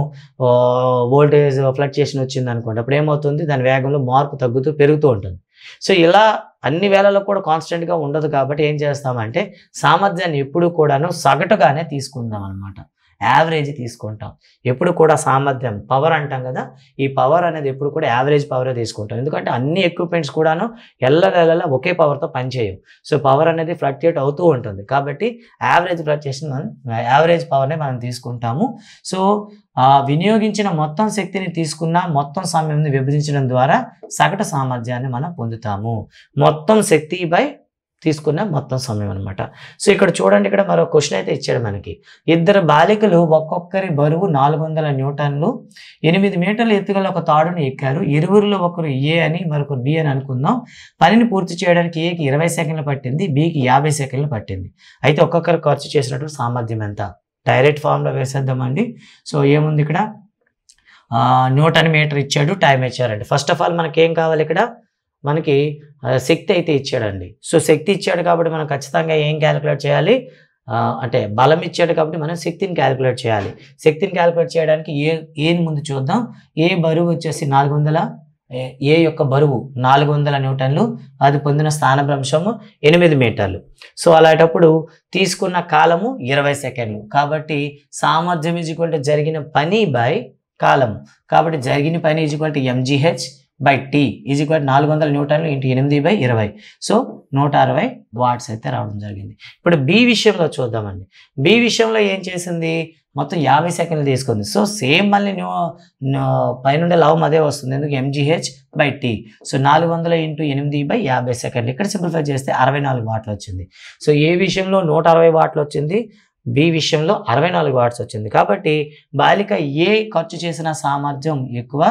వోల్టేజ్ ఫ్లక్చుయేషన్ వచ్చింది అనుకోండి, అప్పుడు ఏమవుతుంది, దాని వేగంలో మార్పు తగ్గుతూ పెరుగుతూ ఉంటుంది. సో ఇలా అన్ని వేళల్లో కూడా కాన్స్టెంట్గా ఉండదు కాబట్టి ఏం చేస్తామంటే సామర్థ్యాన్ని ఎప్పుడు కూడాను సగటుగానే తీసుకుందాం అనమాట. యావరేజ్ తీసుకుంటాం. ఎప్పుడు కూడా సామర్థ్యం పవర్ అంటాం కదా, ఈ పవర్ అనేది ఎప్పుడు కూడా యావరేజ్ పవరే తీసుకుంటాం. ఎందుకంటే అన్ని ఎక్విప్మెంట్స్ కూడాను ఎల్లవేళలా ఒకే పవర్తో పనిచేయవు. సో పవర్ అనేది ఫ్లక్చుయేట్ అవుతూ ఉంటుంది కాబట్టి యావరేజ్ పవర్ని మనం తీసుకుంటాము. సో వినియోగించిన మొత్తం శక్తిని తీసుకున్న మొత్తం సమయంని విభజించడం ద్వారా సగటు సామర్థ్యాన్ని మనం పొందుతాము. మొత్తం శక్తి బై తీసుకున్న మొత్తం సమయం అనమాట. సో ఇక్కడ చూడండి, ఇక్కడ మరో క్వశ్చన్ అయితే ఇచ్చాడు మనకి. 2 బాలికలు ఒక్కొక్కరి బరువు 400 న్యూటన్లు 8 మీటర్ల ఎత్తుగల ఒక తాడును ఎక్కారు. ఇరువురిలో ఒకరు ఏ అని మరొకరు బి అని అనుకుందాం. పనిని పూర్తి చేయడానికి ఏకి 20 సెకండ్లు పట్టింది, బికి 50 సెకండ్లు పట్టింది. అయితే ఒక్కొక్కరు ఖర్చు చేసినటువంటి సామర్థ్యం ఎంత? Direct formula వేసేద్దామండి. సో ఏముంది ఇక్కడ, న్యూటన్ మీటర్ ఇచ్చాడు, టైం ఇచ్చారండి. ఫస్ట్ ఆఫ్ ఆల్ మనకి ఏం కావాలి, ఇక్కడ మనకి శక్తి అయితే ఇచ్చాడండి. సో శక్తి ఇచ్చాడు కాబట్టి మనం ఖచ్చితంగా ఏం క్యాలిక్యులేట్ చేయాలి, అంటే బలం ఇచ్చాడు కాబట్టి మనం శక్తిని క్యాలిక్యులేట్ చేయాలి. శక్తిని క్యాలిక్యులేట్ చేయడానికి ఏని ముందు చూద్దాం. ఏ బరువు వచ్చేసి 400, ఏ యొక్క బరువు 400 న్యూటన్లు, అది పొందిన స్థానభ్రంశము 8 మీటర్లు. సో అలాంటప్పుడు తీసుకున్న కాలము 20 సెకండ్లు. కాబట్టి సామర్థ్యం ఈజ్ ఈక్వల్ టు జరిగిన పని బై కాలము. కాబట్టి జరిగిన పని is equal to mgh by T is equal 400 న్యూటన్లు ఇంటూ 8/20. సో 160 వాట్స్ అయితే రావడం జరిగింది. ఇప్పుడు బి విషయంలో చూద్దామండి. బి విషయంలో ఏం చేసింది, మొత్తం 50 సెకండ్లు తీసుకుంది. సో సేమ్ మళ్ళీ పైనుండే లవం అదే వస్తుంది, ఎందుకు mgh by t. So 400 into 8/50 సెకండ్లు. ఇక్కడ సింప్లిఫై చేస్తే 64 వాట్లు వచ్చింది. సో ఏ విషయంలో 160 వాట్లు వచ్చింది, బి విషయంలో 64 వాట్స్ వచ్చింది. కాబట్టి బాలిక ఏ ఖర్చు చేసిన సామర్థ్యం ఎక్కువ,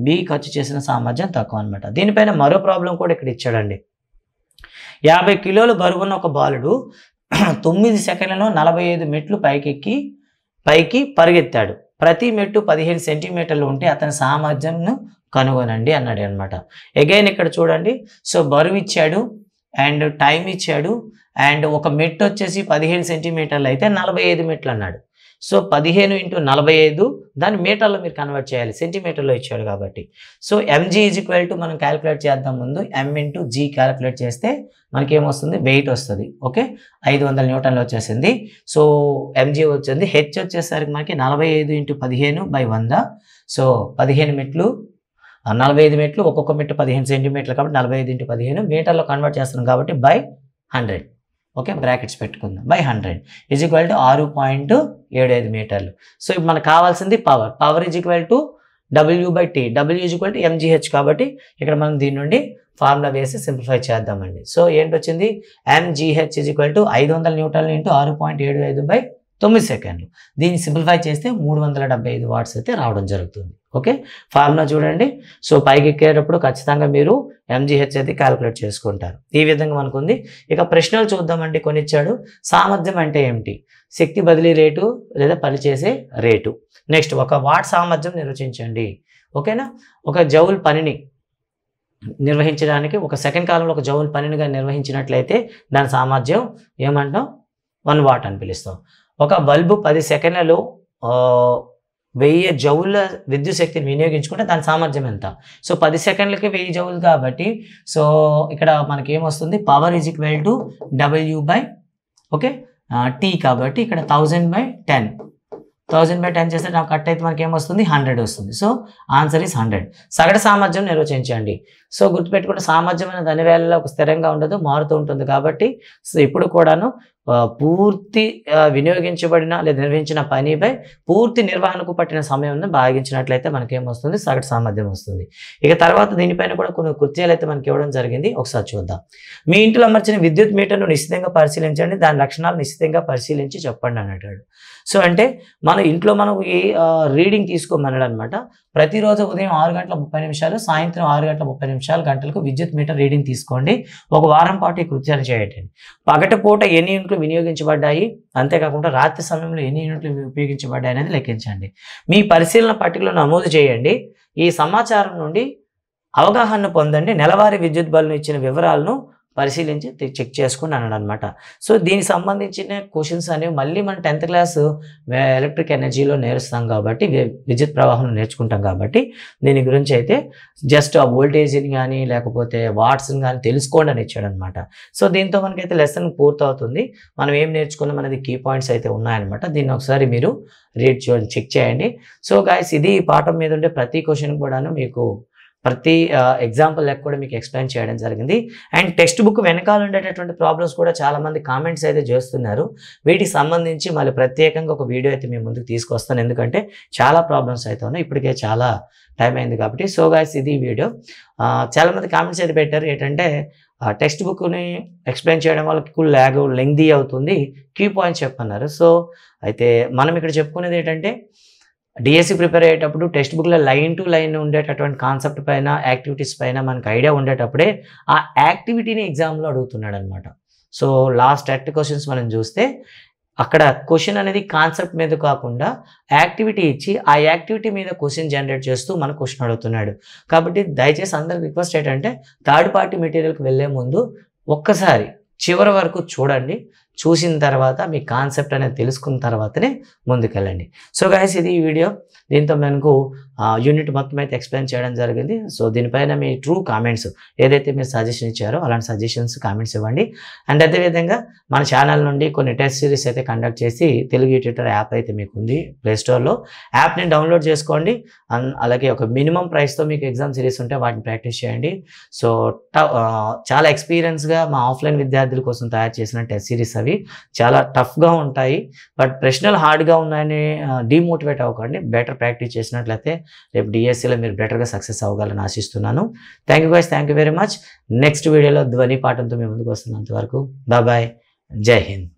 బి ఖర్చు చేసిన సామర్థ్యం తక్కువ అనమాట. దీనిపైన మరో ప్రాబ్లం కూడా ఇక్కడ ఇచ్చాడండి. 50 కిలోల బరువున్న ఒక బాలుడు 9 సెకండ్లలో 45 మెట్లు పైకి పరిగెత్తాడు. ప్రతి మెట్టు 15 సెంటీమీటర్లు ఉంటే అతని సామర్థ్యంను కనుగొనండి అన్నాడు అనమాట. అగైన్ ఇక్కడ చూడండి, సో బరువు ఇచ్చాడు అండ్ టైం ఇచ్చాడు అండ్ ఒక మెట్టు వచ్చేసి 15 సెంటీమీటర్లు అయితే 45 మెట్లు అన్నాడు. సో 15 ఇంటూ 45 దాన్ని మీటర్లో మీరు కన్వర్ట్ చేయాలి, సెంటీమీటర్లో ఇచ్చాడు కాబట్టి. So mg is equal to మనం క్యాలిక్యులేట్ చేద్దాం ముందు, m ఇంటూ g క్యాలిక్యులేట్ చేస్తే మనకి ఏమొస్తుంది, వెయిట్ వస్తుంది. ఓకే, 500 న్యూటన్లు వచ్చేసింది. సో mg వచ్చింది. హెచ్ వచ్చేసరికి మనకి 45 ఇంటూ 15/100. సో 15 మెట్లు 45 మెట్లు, ఒక్కొక్క మెట్టు 15 సెంటీమీటర్లు కాబట్టి 45 ఇంటూ 15 మీటర్లో కన్వర్ట్ చేస్తున్నాం కాబట్టి బై 100. ఓకే, బ్రాకెట్స్ పెట్టుకుందాం. బై 100 ఈజ్ ఈక్వల్ టు 6.75 మీటర్లు. సో ఇప్పుడు మనకు కావాల్సింది power is equal to w/t. w is equal to mgh కాబట్టి ఇక్కడ మనం దీని నుండి ఫార్ములా వేసి సింప్లిఫై చేద్దామండి. సో ఏంటి వచ్చింది, mgh ఈజ్ ఈక్వల్ టు 500 న్యూటన్లు ఇంటూ 6.75/9 సెకండ్లు. దీన్ని సింప్లిఫై చేస్తే 375 వాట్స్ అయితే రావడం జరుగుతుంది. ఓకే, ఫార్ములా చూడండి. సో పైకి ఎక్కేటప్పుడు ఖచ్చితంగా మీరు mgh అయితే క్యాలిక్యులేట్ చేసుకుంటారు. ఈ విధంగా మనకు ఉంది. ఇక ప్రశ్నలు చూద్దామండి. కొన్ని ఇచ్చాడు. సామర్థ్యం అంటే ఏమిటి, శక్తి బదిలీ రేటు లేదా పనిచేసే రేటు. నెక్స్ట్ ఒక వాట్ సామర్థ్యం నిర్వచించండి. ఓకేనా, ఒక జౌల్ పనిని నిర్వహించడానికి 1 సెకండ్ కాలంలో ఒక జౌల్ పనినిగా నిర్వహించినట్లయితే దాని సామర్థ్యం ఏమంటాం, 1 వాట్ అని పిలుస్తాం. ఒక బల్బు 10 సెకండ్లలో 1000 జౌల విద్యుత్ శక్తిని వినియోగించుకుంటే దాని సామర్థ్యం ఎంత? సో 10 సెకండ్లకి 1000 జౌలు కాబట్టి సో ఇక్కడ మనకి ఏమొస్తుంది, power is equal to W by okay T కాబట్టి ఇక్కడ 1000/10 1000/10 చేస్తే నాకు కట్ అయితే మనకి ఏమొస్తుంది, 100 వస్తుంది. So answer is 100. సగటు సామర్థ్యం నిర్వచించండి. సో గుర్తుపెట్టుకుంటే సామర్థ్యం అనేది అన్ని వేళల్లో ఒక స్థిరంగా ఉండదు, మారుతూ ఉంటుంది. కాబట్టి సో ఇప్పుడు కూడాను పూర్తి వినియోగించబడిన లేదా నిర్వహించిన పనిపై పూర్తి నిర్వహణకు పట్టిన సమయం భాగించినట్లయితే మనకేమొస్తుంది, సగటు సామర్థ్యం వస్తుంది. ఇక తర్వాత దీనిపైన కూడా కొన్ని కృత్యాలు అయితే మనకి ఇవ్వడం జరిగింది, ఒకసారి చూద్దాం. మీ ఇంట్లో అమర్చిన విద్యుత్ మీటర్ను నిశ్చితంగా పరిశీలించండి, దాని లక్షణాలు నిశ్చితంగా పరిశీలించి చెప్పండి అని అంటాడు. సో అంటే మన ఇంట్లో మనం ఈ రీడింగ్ తీసుకోమన్నాడు అనమాట. ప్రతిరోజు ఉదయం 6:30 సాయంత్రం 6:30 గంటలకు విద్యుత్ మీటర్ రీడింగ్ తీసుకోండి. ఒక వారం పాటు ఈ కృత్యాలు చేయండి. పగటిపూట ఎన్ని యూనిట్లు వినియోగించబడ్డాయి, అంతేకాకుండా రాత్రి సమయంలో ఎన్ని యూనిట్లు ఉపయోగించబడ్డాయి అనేది లెక్కించండి. మీ పరిశీలన పట్టికలో నమోదు చేయండి. ఈ సమాచారం నుండి అవగాహన పొందండి. నెలవారీ విద్యుత్ బల్బును ఇచ్చిన వివరాలను పరిశీలించి చెక్ చేసుకుని అన్నాడు అనమాట. సో దీనికి సంబంధించిన క్వశ్చన్స్ అనేవి మళ్ళీ మనం 10th క్లాస్ ఎలక్ట్రిక్ ఎనర్జీలో నేర్చుతాం కాబట్టి, విద్యుత్ ప్రవాహం నేర్చుకుంటాం కాబట్టి దీని గురించి అయితే జస్ట్ ఆ వోల్టేజ్ని కానీ లేకపోతే వాట్స్ని కానీ తెలుసుకోండి అని ఇచ్చాడు అనమాట. సో దీంతో మనకైతే లెసన్ పూర్తవుతుంది. మనం ఏం నేర్చుకున్నాం అనేది కీ పాయింట్స్ అయితే ఉన్నాయన్నమాట. దీన్ని ఒకసారి మీరు చెక్ చేయండి. సో గాయస్, ఇది ఈ పాఠం మీద ఉండే ప్రతి క్వశ్చన్ కూడాను మీకు ప్రతి ఎగ్జాంపుల్ లెక్క కూడా మీకు ఎక్స్ప్లెయిన్ చేయడం జరిగింది. అండ్ టెక్స్ట్ బుక్ వెనకాల ఉండేటటువంటి ప్రాబ్లమ్స్ కూడా చాలామంది కామెంట్స్ అయితే చేస్తున్నారు. వీటికి సంబంధించి మళ్ళీ ప్రత్యేకంగా ఒక వీడియో అయితే మీ ముందుకు తీసుకొస్తాను, ఎందుకంటే చాలా ప్రాబ్లమ్స్ అయితే ఉన్నాయి, ఇప్పటికే చాలా టైం అయింది కాబట్టి. సో గైస్, ఇది వీడియో. చాలామంది కామెంట్స్ అయితే పెట్టారు ఏంటంటే టెక్స్ట్ బుక్ని ఎక్స్ప్లెయిన్ చేయడం వాళ్ళకి లెంగ్దీ అవుతుంది, కీ పాయింట్స్ చెప్పన్నారు. సో అయితే మనం ఇక్కడ చెప్పుకునేది ఏంటంటే డిఎస్సి ప్రిపేర్ అయ్యేటప్పుడు టెక్స్ట్ బుక్లో లైన్ టు లైన్ ఉండేటటువంటి కాన్సెప్ట్ పైన, యాక్టివిటీస్ పైన మనకు ఐడియా ఉండేటప్పుడే ఆ యాక్టివిటీని ఎగ్జామ్లో అడుగుతున్నాడు అనమాట. సో లాస్ట్ 8 క్వశ్చన్స్ మనం చూస్తే అక్కడ క్వశ్చన్ అనేది కాన్సెప్ట్ మీద కాకుండా యాక్టివిటీ ఇచ్చి ఆ యాక్టివిటీ మీద క్వశ్చన్ జనరేట్ చేస్తూ మన క్వశ్చన్ అడుగుతున్నాడు. కాబట్టి దయచేసి అందరికి రిక్వెస్ట్ ఏంటంటే థర్డ్ పార్టీ మెటీరియల్కి వెళ్ళే ముందు ఒక్కసారి చివరి వరకు చూడండి. చూసిన తర్వాత మీ కాన్సెప్ట్ అనేది తెలుసుకున్న తర్వాతనే ముందుకెళ్ళండి. సో గైస్, ఇది ఈ వీడియో. దీంతో మనకు యూనిట్ మొత్తం అయితే ఎక్స్ప్లెయిన్ చేయడం జరిగింది. సో దీనిపైన మీ ట్రూ కామెంట్స్ ఏదైతే మీరు సజెషన్ ఇచ్చారో అలాంటి సజెషన్స్ కామెంట్స్ ఇవ్వండి. అండ్ అదేవిధంగా మన ఛానల్ నుండి కొన్ని టెస్ట్ సిరీస్ అయితే కండక్ట్ చేసి తెలుగు ట్యూటర్ యాప్ అయితే మీకు ఉంది ప్లేస్టోర్లో. యాప్ని డౌన్లోడ్ చేసుకోండి. అలాగే ఒక మినిమం ప్రైస్తో మీకు ఎగ్జామ్ సిరీస్ ఉంటే వాటిని ప్రాక్టీస్ చేయండి. సో చాలా ఎక్స్పీరియన్స్గా మా ఆఫ్లైన్ విద్యార్థుల కోసం తయారు చేసిన టెస్ట్ సిరీస్ అవి చాలా టఫ్గా ఉంటాయి. బట్ ప్రశ్నలు హార్డ్గా ఉన్నాయని డిమోటివేట్ అవ్వకండి. బెటర్ ప్రాక్టీస్ చేసినట్లయితే రేపు డిఎస్సిలో మీరు బెటర్గా సక్సెస్ అవ్వగలని ఆశిస్తున్నాను. Thank you guys, thank you very much. Next వీడియోలో ధ్వని పాఠంతో మేము ముందుకు వస్తున్నంత వరకు బాయ్, జై హింద్.